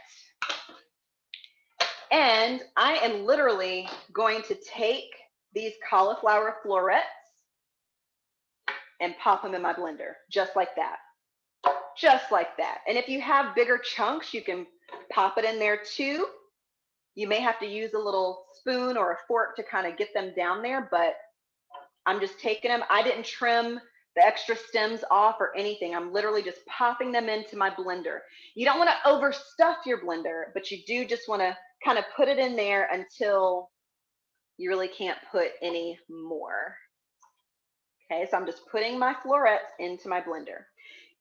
And I am literally going to take these cauliflower florets and pop them in my blender, just like that. Just like that. And if you have bigger chunks, you can pop it in there too. You may have to use a little spoon or a fork to kind of get them down there, but I'm just taking them. I didn't trim the extra stems off or anything. I'm literally just popping them into my blender. You don't want to overstuff your blender, but you do just want to kind of put it in there until you really can't put any more. Okay, so I'm just putting my florets into my blender.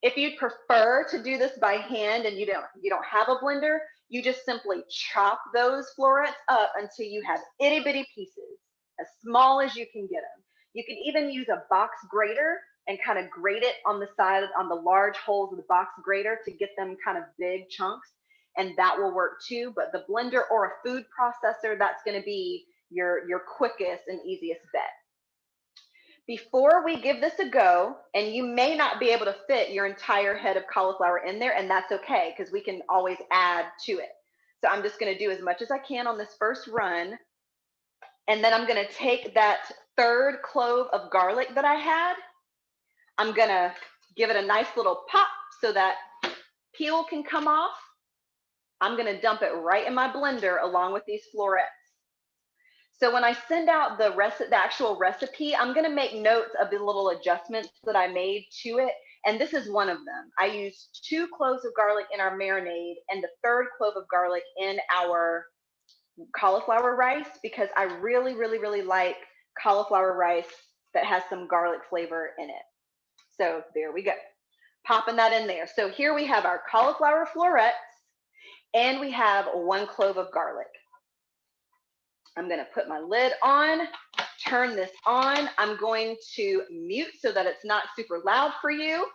If you'd prefer to do this by hand and you don't have a blender, you just simply chop those florets up until you have itty bitty pieces, as small as you can get them. You can even use a box grater and kind of grate it on the side, on the large holes of the box grater to get them kind of big chunks, and that will work too. But the blender or a food processor, that's going to be your quickest and easiest bet. Before we give this a go, and you may not be able to fit your entire head of cauliflower in there, and that's okay, because we can always add to it. So I'm just going to do as much as I can on this first run, and then I'm going to take that third clove of garlic that I had. I'm going to give it a nice little pop so that peel can come off. I'm going to dump it right in my blender along with these florets. So when I send out the actual recipe, I'm going to make notes of the little adjustments that I made to it. And this is one of them. I used 2 cloves of garlic in our marinade and the third clove of garlic in our cauliflower rice, because I really, really, really like cauliflower rice that has some garlic flavor in it. So there we go. Popping that in there. So here we have our cauliflower florets and we have 1 clove of garlic. I'm going to put my lid on, turn this on. I'm going to mute so that it's not super loud for you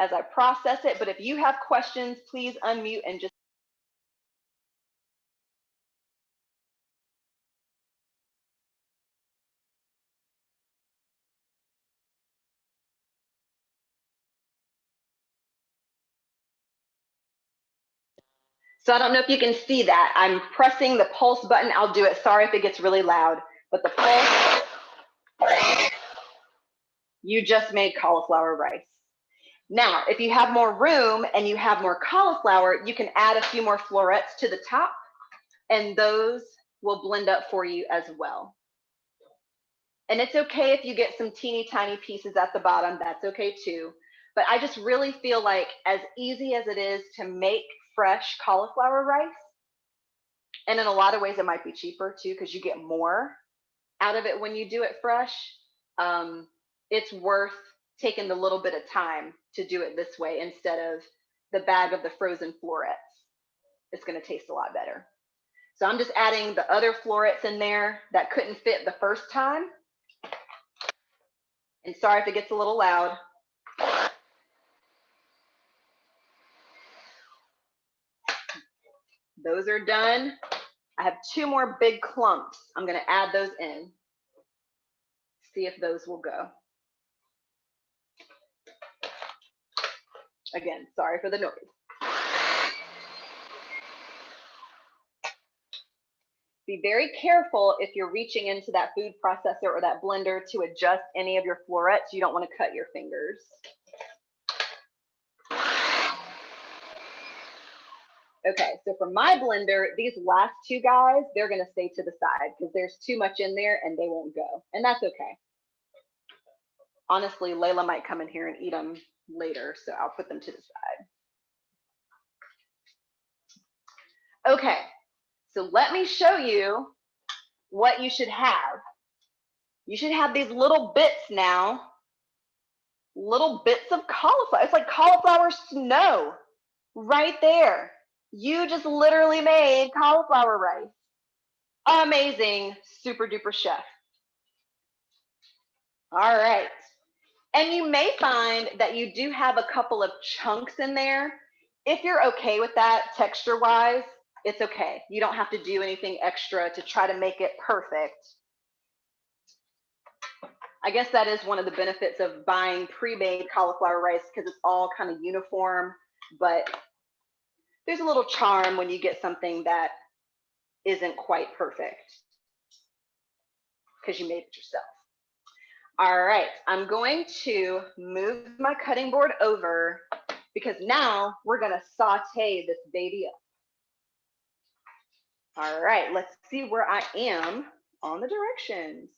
as I process it. But if you have questions, please unmute and just. So I don't know if you can see that. I'm pressing the pulse button. I'll do it. Sorry if it gets really loud, but the pulse, you just made cauliflower rice. Now, if you have more room and you have more cauliflower, you can add a few more florets to the top, and those will blend up for you as well. And it's okay if you get some teeny tiny pieces at the bottom, that's okay too. But I just really feel like, as easy as it is to make fresh cauliflower rice, and in a lot of ways it might be cheaper too, because you get more out of it when you do it fresh, it's worth taking the little bit of time to do it this way instead of the bag of the frozen florets. It's going to taste a lot better. So I'm just adding the other florets in there that couldn't fit the first time. And sorry if it gets a little loud. Those are done. I have 2 more big clumps. I'm going to add those in. See if those will go. Again, sorry for the noise. Be very careful if you're reaching into that food processor or that blender to adjust any of your florets. You don't want to cut your fingers. Okay, so for my blender, these last 2 guys, they're going to stay to the side because there's too much in there and they won't go. And that's okay. Honestly, Layla might come in here and eat them later, so I'll put them to the side. Okay, so let me show you what you should have. You should have these little bits now, little bits of cauliflower. It's like cauliflower snow right there. You just literally made cauliflower rice. Amazing, super duper chef. All right. And you may find that you do have a couple of chunks in there. If you're okay with that texture-wise, it's okay. You don't have to do anything extra to try to make it perfect. I guess that is one of the benefits of buying pre-made cauliflower rice, because it's all kind of uniform, but there's a little charm when you get something that isn't quite perfect because you made it yourself. All right, I'm going to move my cutting board over because now we're gonna saute this baby up. All right, let's see where I am on the directions.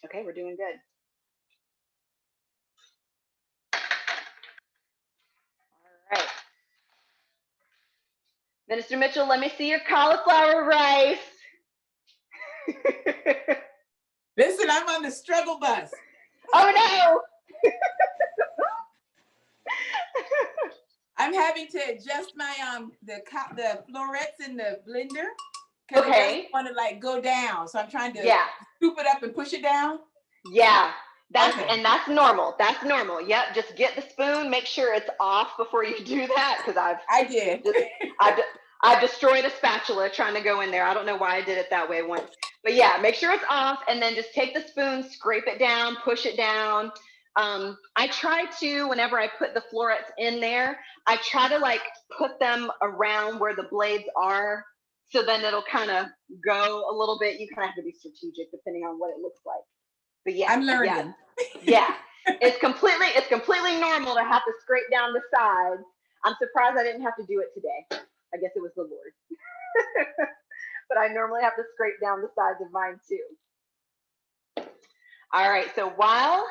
Okay, we're doing good. All right. Minister Mitchell, let me see your cauliflower rice. Listen, I'm on the struggle bus. Oh no! I'm having to adjust my the florets in the blender because it doesn't want to like go down. So I'm trying to scoop it up and push it down. Yeah, and that's normal. That's normal. Yep, just get the spoon. Make sure it's off before you do that because I've destroyed a spatula trying to go in there. I don't know why I did it that way once. But yeah, make sure it's off and then just take the spoon, scrape it down, push it down. I try to, whenever I put the florets in there, I try to like put them around where the blades are. So then it'll kind of go a little bit. You kind of have to be strategic depending on what it looks like. But yeah, I'm learning. Yeah. It's completely normal to have to scrape down the sides. I'm surprised I didn't have to do it today. I guess it was the Lord. But I normally have to scrape down the sides of mine too. All right, so while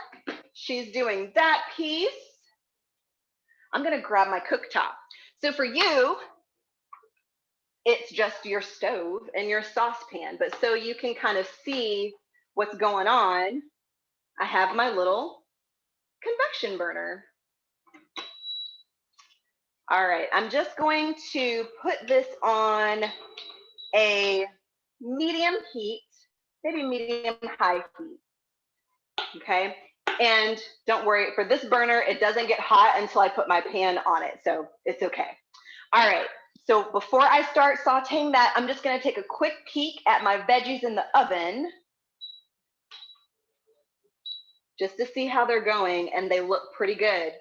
she's doing that piece, I'm gonna grab my cooktop. So for you, it's just your stove and your saucepan, but so you can kind of see what's going on, I have my little convection burner. All right, I'm just going to put this on a medium heat, maybe medium high heat, okay? And don't worry, for this burner, it doesn't get hot until I put my pan on it, so it's okay. All right, so before I start sauteing that, I'm just gonna take a quick peek at my veggies in the oven just to see how they're going, and they look pretty good.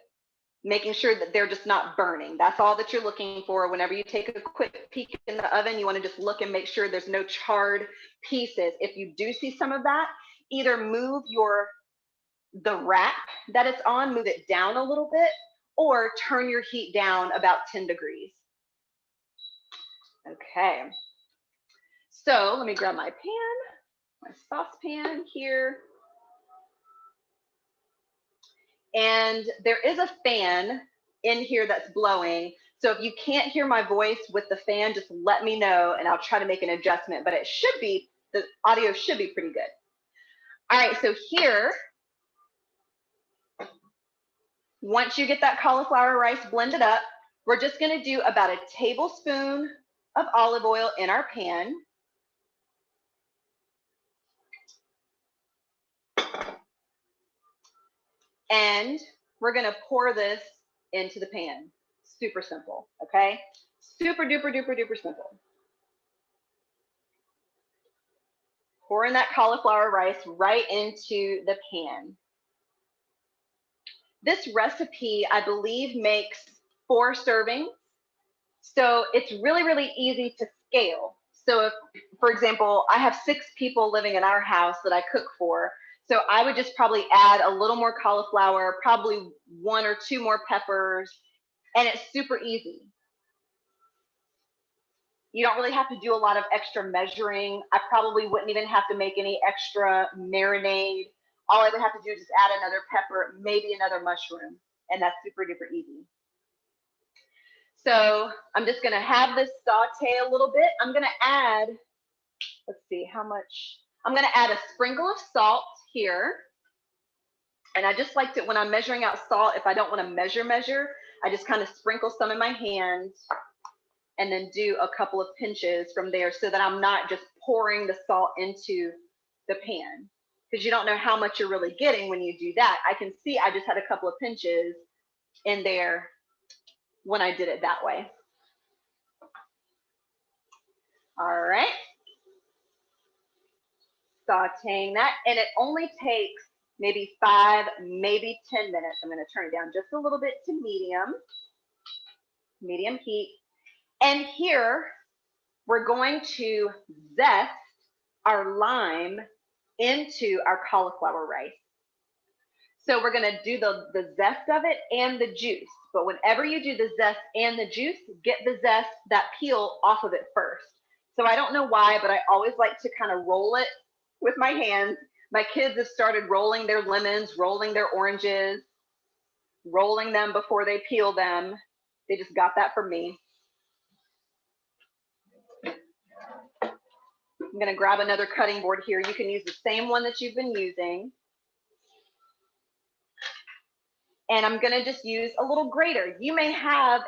Making sure that they're just not burning. That's all that you're looking for. Whenever you take a quick peek in the oven, you want to just look and make sure there's no charred pieces. If you do see some of that, either move the rack that it's on, move it down a little bit, or turn your heat down about 10 degrees. Okay. So let me grab my pan, my saucepan here. And there is a fan in here that's blowing. So if you can't hear my voice with the fan, just let me know and I'll try to make an adjustment, but the audio should be pretty good. All right, so here, once you get that cauliflower rice blended up, we're just gonna do about a tablespoon of olive oil in our pan. And we're gonna pour this into the pan. Super simple, okay? Super duper duper duper simple. Pouring that cauliflower rice right into the pan. This recipe, I believe, makes 4 servings. So it's really, really easy to scale. So if, for example, I have 6 people living in our house that I cook for, so I would just probably add a little more cauliflower, probably 1 or 2 more peppers, and it's super easy. You don't really have to do a lot of extra measuring. I probably wouldn't even have to make any extra marinade. All I would have to do is just add another pepper, maybe another mushroom, and that's super duper easy. So I'm just gonna have this saute a little bit. I'm gonna add, let's see how much. I'm gonna add a sprinkle of salt here. And I just liked it when I'm measuring out salt, if I don't wanna measure, I just kind of sprinkle some in my hand and then do a couple of pinches from there so that I'm not just pouring the salt into the pan, because you don't know how much you're really getting when you do that. I can see I just had a couple of pinches in there when I did it that way. All right. Sauteing that, and it only takes maybe 5, maybe 10 minutes. I'm gonna turn it down just a little bit to medium heat. And here, we're going to zest our lime into our cauliflower rice. So we're going to do the zest of it and the juice. But whenever you do the zest and the juice, get the zest, that peel off of it first. So I don't know why, but I always like to kind of roll it with my hands. My kids have started rolling their lemons, rolling their oranges, rolling them before they peel them. They just got that from me. I'm going to grab another cutting board here. You can use the same one that you've been using. And I'm going to just use a little grater. You may have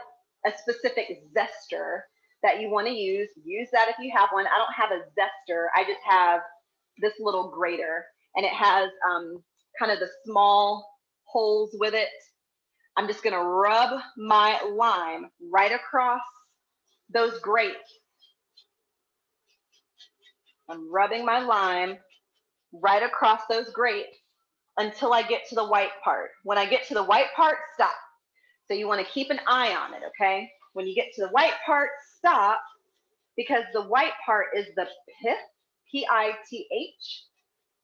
a specific zester that you want to use. Use that if you have one. I don't have a zester. I just have this little grater, and it has kind of the small holes with it. I'm just going to rub my lime right across those grapes. I'm rubbing my lime right across those grapes until I get to the white part. When I get to the white part, stop. So you want to keep an eye on it, okay? When you get to the white part, stop, because the white part is the pith, P-I-T-H,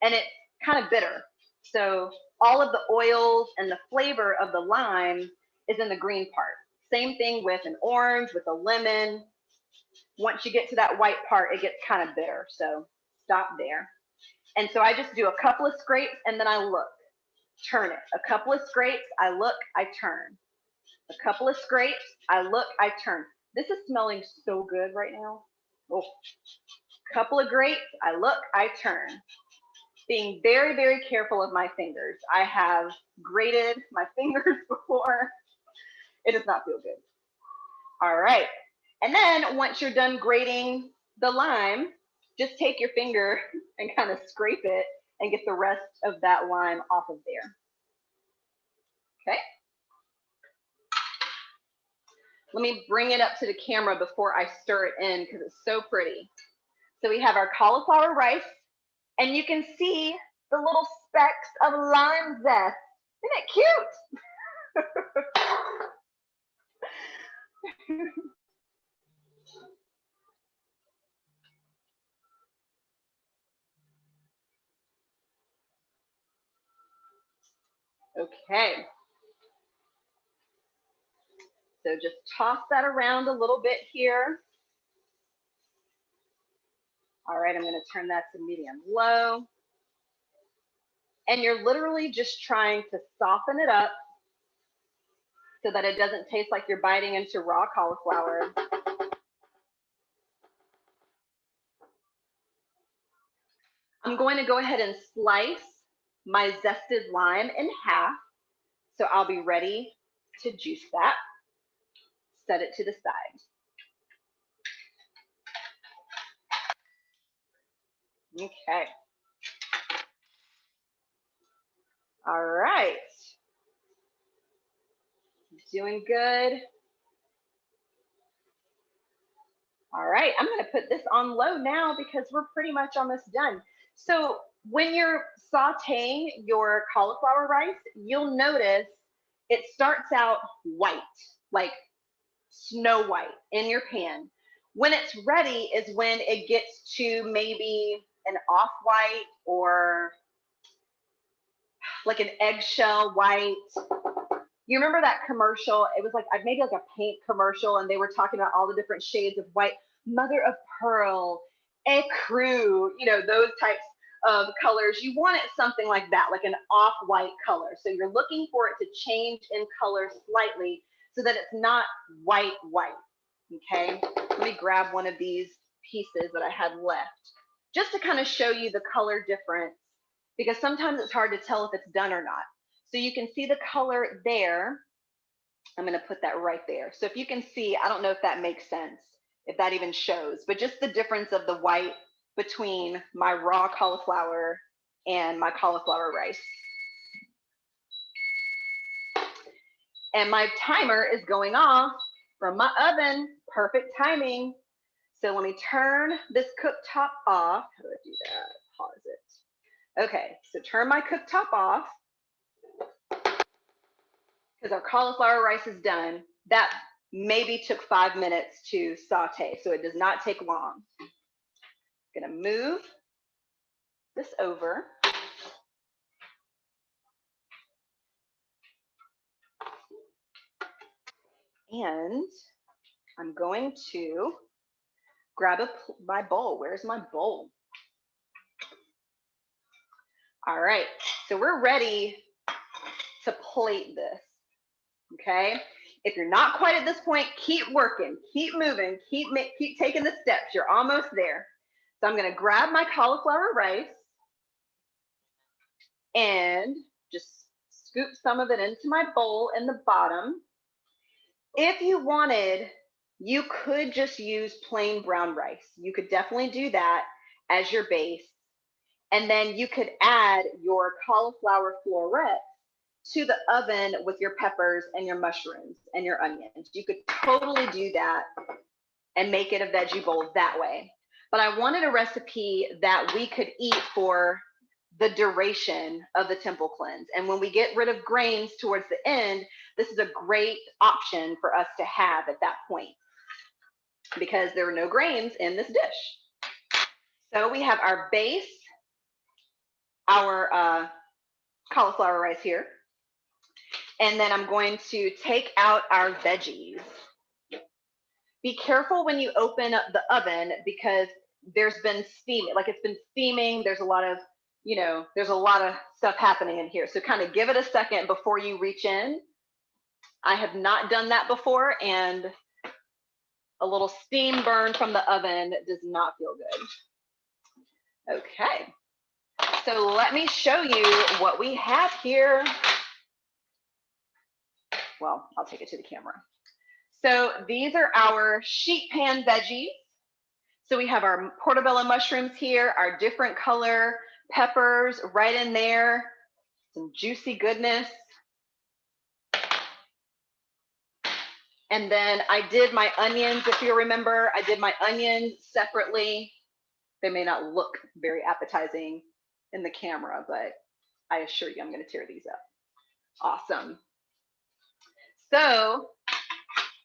and it's kind of bitter. So all of the oils and the flavor of the lime is in the green part. Same thing with an orange, with a lemon. Once you get to that white part, it gets kind of bitter. So stop there. And so I just do a couple of scrapes and then I look, turn it. A couple of scrapes, I look, I turn. A couple of scrapes, I look, I turn. This is smelling so good right now. Oh. Couple of grapes, I look, I turn. Being very, very careful of my fingers. I have grated my fingers before. It does not feel good. All right. And then once you're done grating the lime, just take your finger and kind of scrape it and get the rest of that lime off of there. Okay. Let me bring it up to the camera before I stir it in because it's so pretty. So we have our cauliflower rice, and you can see the little specks of lime zest. Isn't it cute? Okay. So just toss that around a little bit here. All right, I'm going to turn that to medium low. And you're literally just trying to soften it up so that it doesn't taste like you're biting into raw cauliflower. I'm going to go ahead and slice my zested lime in half. So I'll be ready to juice that. Set it to the side. Okay. All right. Doing good. All right, I'm going to put this on low now because we're pretty much almost done. So when you're sauteing your cauliflower rice, you'll notice it starts out white, like snow white in your pan. When it's ready is when it gets to maybe an off-white or like an eggshell white. You remember that commercial? It was like maybe like a paint commercial, and they were talking about all the different shades of white, mother of pearl, ecru, you know, those types of colors. You want it something like that, like an off-white color. So you're looking for it to change in color slightly so that it's not white, okay? Let me grab one of these pieces that I had left just to kind of show you the color difference, because sometimes it's hard to tell if it's done or not. So you can see the color there. I'm going to put that right there. So if you can see, I don't know if that makes sense, if that even shows, but just the difference of the white between my raw cauliflower and my cauliflower rice. And my timer is going off from my oven. Perfect timing. So let me turn this cooktop off. How do I do that? Pause it. Okay, so turn my cooktop off, because our cauliflower rice is done. That maybe took 5 minutes to saute, so it does not take long. I'm gonna move this over. And I'm going to grab my bowl. Where's my bowl? All right, so we're ready to plate this, okay? If you're not quite at this point, keep working, keep moving, keep taking the steps. You're almost there. So I'm gonna grab my cauliflower rice and just scoop some of it into my bowl in the bottom. If you wanted, you could just use plain brown rice. You could definitely do that as your base. And then you could add your cauliflower florets to the oven with your peppers and your mushrooms and your onions. You could totally do that and make it a veggie bowl that way. But I wanted a recipe that we could eat for the duration of the temple cleanse. And when we get rid of grains towards the end, this is a great option for us to have at that point because there are no grains in this dish. So we have our base, our cauliflower rice here. And then I'm going to take out our veggies. Be careful when you open up the oven because there's been steaming, like it's been steaming. There's a lot of, there's a lot of stuff happening in here. So kind of give it a second before you reach in. I have not done that before, and a little steam burn from the oven does not feel good. Okay, so let me show you what we have here. Well, I'll take it to the camera. So these are our sheet pan veggies. So we have our portobello mushrooms here, our different color peppers right in there, some juicy goodness. And then I did my onions, if you remember, I did my onions separately. They may not look very appetizing in the camera, but I assure you I'm going to tear these up. Awesome. So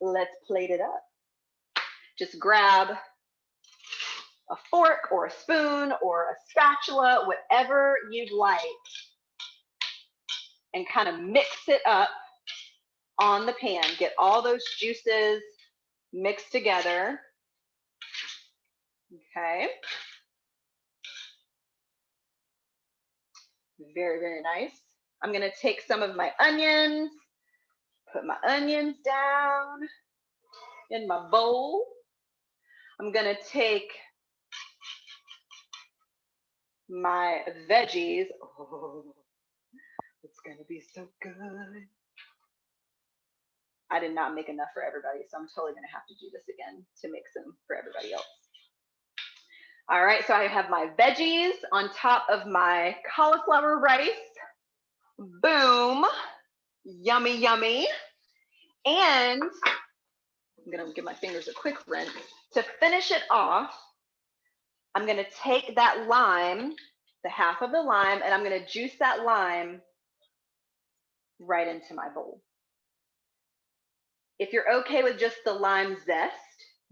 let's plate it up. Just grab a fork or a spoon or a spatula, whatever you'd like, and kind of mix it up on the pan. Get all those juices mixed together. Okay. Very, very nice. I'm going to take some of my onions, put my onions down in my bowl. I'm going to take my veggies. Oh, it's going to be so good. I did not make enough for everybody, so I'm totally going to have to do this again to make some for everybody else. All right, so I have my veggies on top of my cauliflower rice. Boom. Yummy, yummy. And I'm going to give my fingers a quick rinse. To finish it off, I'm going to take that lime, the half of the lime, and I'm going to juice that lime right into my bowl. If you're okay with just the lime zest,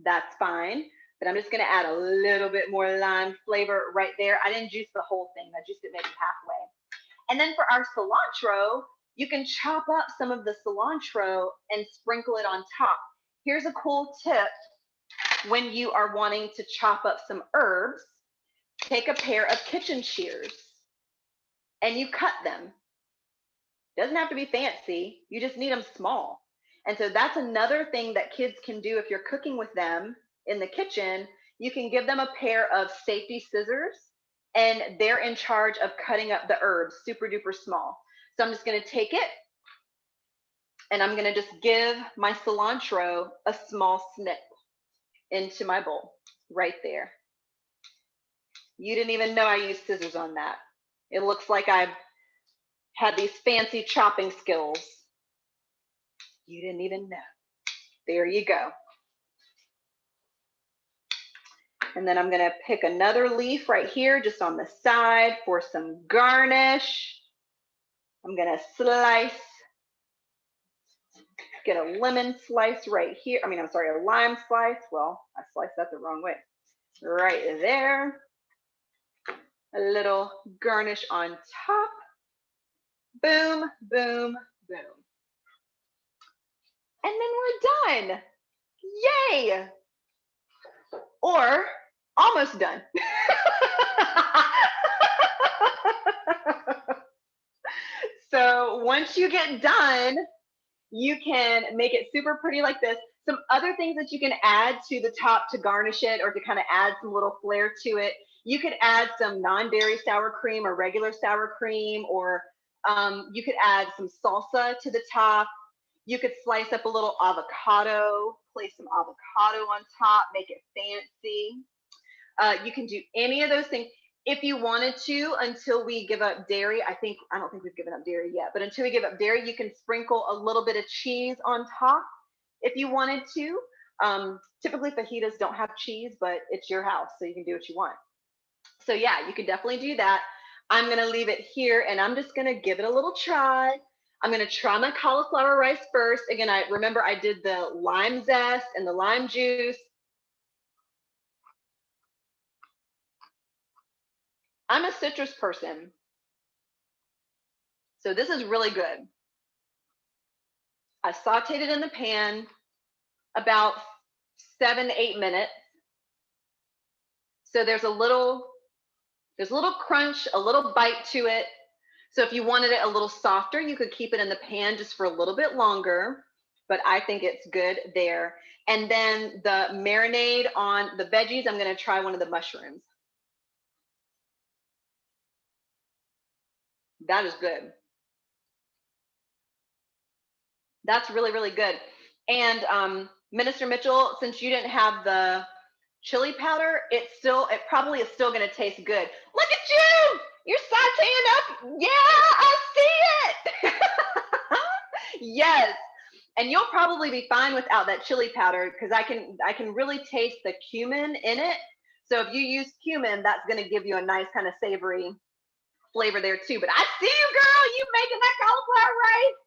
that's fine. But I'm just going to add a little bit more lime flavor right there. I didn't juice the whole thing. I juiced it maybe halfway. And then for our cilantro, you can chop up some of the cilantro and sprinkle it on top. Here's a cool tip. When you are wanting to chop up some herbs, take a pair of kitchen shears and you cut them. Doesn't have to be fancy. You just need them small. And so that's another thing that kids can do if you're cooking with them in the kitchen. You can give them a pair of safety scissors and they're in charge of cutting up the herbs super duper small. So I'm just going to take it and I'm going to just give my cilantro a small snip into my bowl right there. You didn't even know I used scissors on that. It looks like I've had these fancy chopping skills. You didn't even know. There you go. And then I'm going to pick another leaf right here just on the side for some garnish. I'm going to slice Get a lemon slice right here. I mean, I'm sorry, a lime slice. Well, I sliced that the wrong way. Right there. A little garnish on top. Boom, boom, boom. And then we're done. Yay! Or almost done. So once you get done, you can make it super pretty like this. Some other things that you can add to the top to garnish it or to kind of add some little flair to it. You could add some non-dairy sour cream or regular sour cream, or you could add some salsa to the top. You could slice up a little avocado, place some avocado on top, make it fancy. You can do any of those things. If you wanted to, until we give up dairy, I don't think we've given up dairy yet, but until we give up dairy, you can sprinkle a little bit of cheese on top if you wanted to. Typically fajitas don't have cheese, but it's your house, so you can do what you want. So yeah, you could definitely do that. I'm gonna leave it here and I'm just gonna give it a little try. I'm gonna try my cauliflower rice first. Again, I remember I did the lime zest and the lime juice. I'm a citrus person, so this is really good. I sauteed it in the pan about 7 to 8 minutes. So there's a little crunch, a little bite to it. So if you wanted it a little softer, you could keep it in the pan just for a little bit longer, but I think it's good there. And then the marinade on the veggies, I'm gonna try one of the mushrooms. That is good. That's really, really good. And Minister Mitchell, since you didn't have the chili powder, it probably is still going to taste good. Look at you! You're sauteing up. Yeah, I see it. Yes. And you'll probably be fine without that chili powder because I can really taste the cumin in it. So if you use cumin, that's going to give you a nice kind of savory flavor there too. But I see you, girl. You making that cauliflower rice.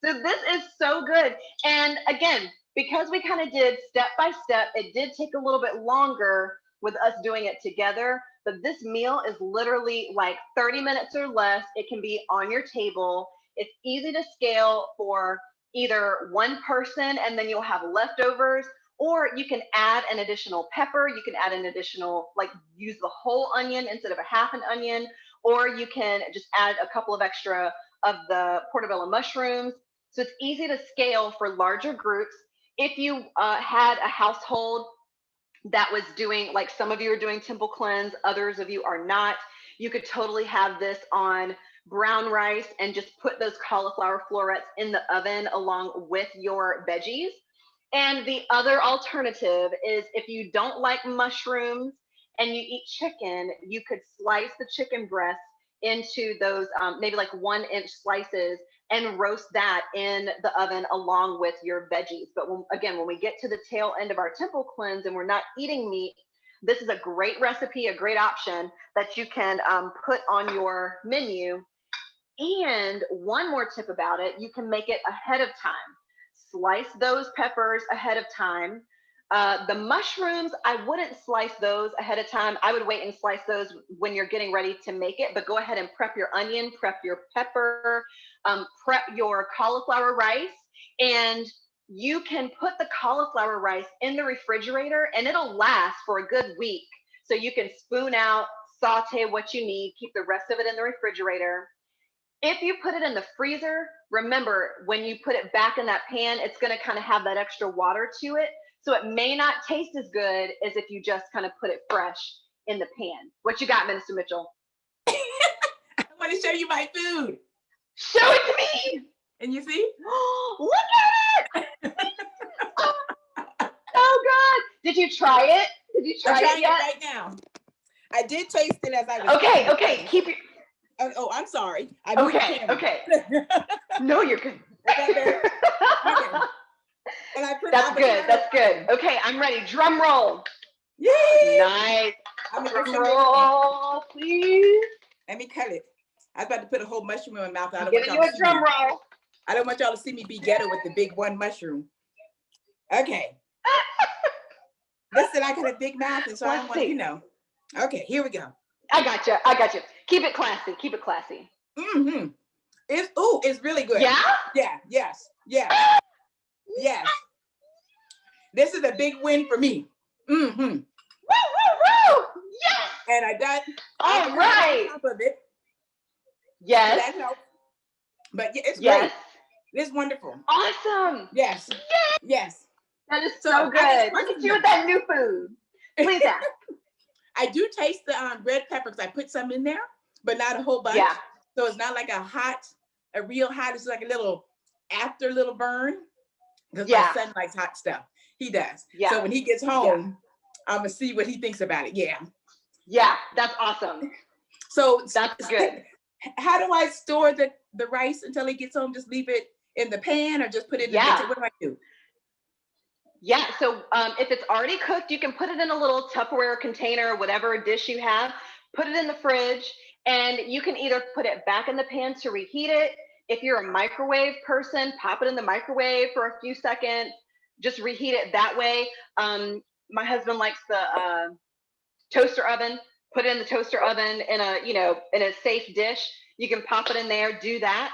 So this is so good. And again, because we kind of did step by step, it did take a little bit longer with us doing it together, but this meal is literally like 30 minutes or less. It can be on your table. It's easy to scale for either one person and then you'll have leftovers, or you can add an additional pepper. You can add an additional, like use the whole onion instead of a half an onion, or you can just add a couple of extra of the portobello mushrooms. So it's easy to scale for larger groups. If you had a household that was doing, like some of you are doing temple cleanse, others of you are not, you could totally have this on brown rice and just put those cauliflower florets in the oven along with your veggies. And the other alternative is if you don't like mushrooms and you eat chicken, you could slice the chicken breast into those maybe like 1-inch slices and roast that in the oven along with your veggies. But when we get to the tail end of our temple cleanse and we're not eating meat, this is a great recipe, a great option that you can put on your menu. And one more tip about it, you can make it ahead of time. Slice those peppers ahead of time. The mushrooms, I wouldn't slice those ahead of time. I would wait and slice those when you're getting ready to make it, but go ahead and prep your onion, prep your pepper, prep your cauliflower rice, and you can put the cauliflower rice in the refrigerator and it'll last for a good week. So you can spoon out, saute what you need, keep the rest of it in the refrigerator. If you put it in the freezer, remember when you put it back in that pan, it's going to kind of have that extra water to it. So it may not taste as good as if you just kind of put it fresh in the pan. What you got, Minister Mitchell? I want to show you my food. Show it to me. And you see? Look at it. Oh, so good. Did you try it? Did you try it yet? Right now. I did taste it as I was. Okay. Keep your. Oh, I'm sorry. Okay. No, you're good. Okay. And That's good. Okay, I'm ready. Drum roll. Yay! Nice. Drum roll, please. Let me cut it. I was about to put a whole mushroom in my mouth. I'm giving you a drum roll. I don't want y'all to see me be ghetto with the big one mushroom. Okay. Listen, I got a big mouth, and so I don't want, you know. Okay, here we go. I got you. I got you. Keep it classy. Keep it classy. Mm-hmm. It's really good. Yeah? Yeah, yes, yes, yes. This is a big win for me. Mm-hmm. Woo, woo, woo! Yes! And I got all right on top of it. Yes. So that helps. But yeah, it's yes. great. It's wonderful. Awesome. Yes. Yes. Yes. That is so good. Look at you with that new food. Please ask. I do taste the red pepper because I put some in there, but not a whole bunch. Yeah. So it's not like a real hot. It's like a little burn. Because my son likes hot stuff. He does. Yeah. So when he gets home, I'm gonna see what he thinks about it. Yeah. Yeah, that's awesome. So that's good. How do I store the rice until he gets home? Just leave it in the pan or just put it in the kitchen? What do I do? Yeah, so if it's already cooked, you can put it in a little Tupperware container, whatever dish you have, put it in the fridge, and you can either put it back in the pan to reheat it. If you're a microwave person, pop it in the microwave for a few seconds, just reheat it that way. My husband likes the toaster oven, put it in the toaster oven in a safe dish. You can pop it in there, do that.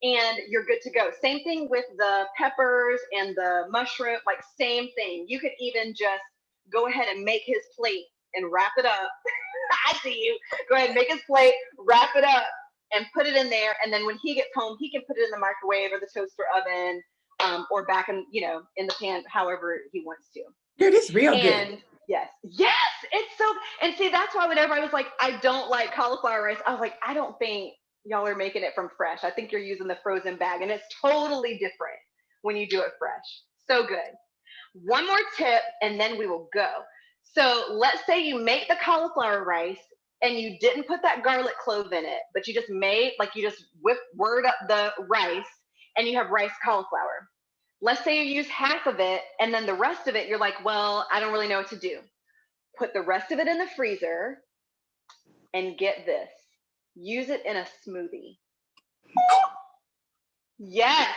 And you're good to go. Same thing with the peppers and the mushroom, like same thing. You could even just go ahead and make his plate and wrap it up. I see you. Go ahead and make his plate, wrap it up, and put it in there. And then when he gets home, he can put it in the microwave or the toaster oven, or back in the pan, however he wants to. Dude, it's real good. Yes, it's so. And see, that's why whenever I was like, I don't like cauliflower rice, I was like, I don't think y'all are making it from fresh. I think you're using the frozen bag, and it's totally different when you do it fresh. So good. One more tip, and then we will go. So let's say you make the cauliflower rice and you didn't put that garlic clove in it, but you just whirred up the rice and you have rice cauliflower. Let's say you use half of it and then the rest of it, you're like, well, I don't really know what to do. Put the rest of it in the freezer and get this. Use it in a smoothie. Yes,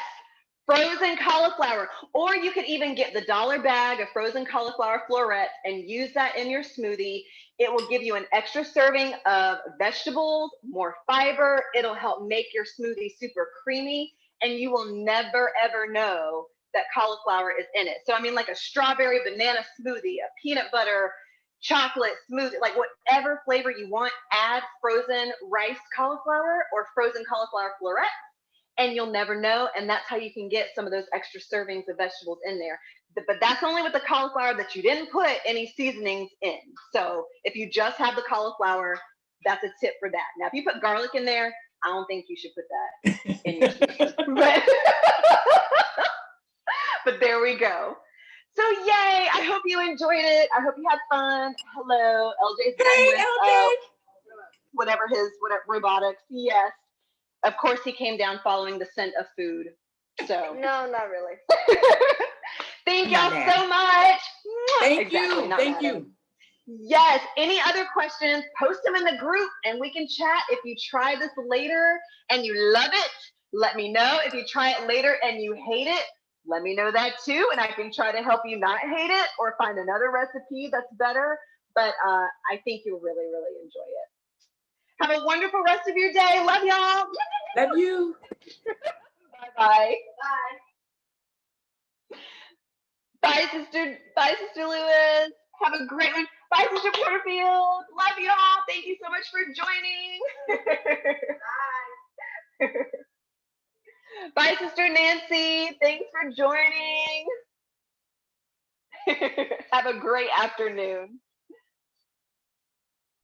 frozen cauliflower. Or you could even get the $1 bag of frozen cauliflower florets and use that in your smoothie. It will give you an extra serving of vegetables, more fiber. It'll help make your smoothie super creamy, and you will never, ever know that cauliflower is in it. So I mean, like a strawberry banana smoothie, a peanut butter chocolate smoothie, like whatever flavor you want, add frozen rice cauliflower or frozen cauliflower florets, and you'll never know. And that's how you can get some of those extra servings of vegetables in there. But that's only with the cauliflower that you didn't put any seasonings in. So if you just have the cauliflower, that's a tip for that. Now, if you put garlic in there, I don't think you should put that in your smoothie. But there we go. So yay, I hope you enjoyed it. I hope you had fun. Hello, LJ's LJ. Whatever robotics. Yes. Of course he came down following the scent of food. So no, not really. Thank y'all so much. Thank you. Yes. Any other questions? Post them in the group and we can chat. If you try this later and you love it, let me know. If you try it later and you hate it, let me know that too, and I can try to help you not hate it or find another recipe that's better. But I think you'll really, really enjoy it. Have a wonderful rest of your day. Love y'all. Love you. Bye-bye. Bye, sister. Bye, Sister Lewis. Have a great one. Bye, Sister Porterfield. Love y'all. Thank you so much for joining. Bye. Bye, Sister Nancy. Thanks for joining. Have a great afternoon.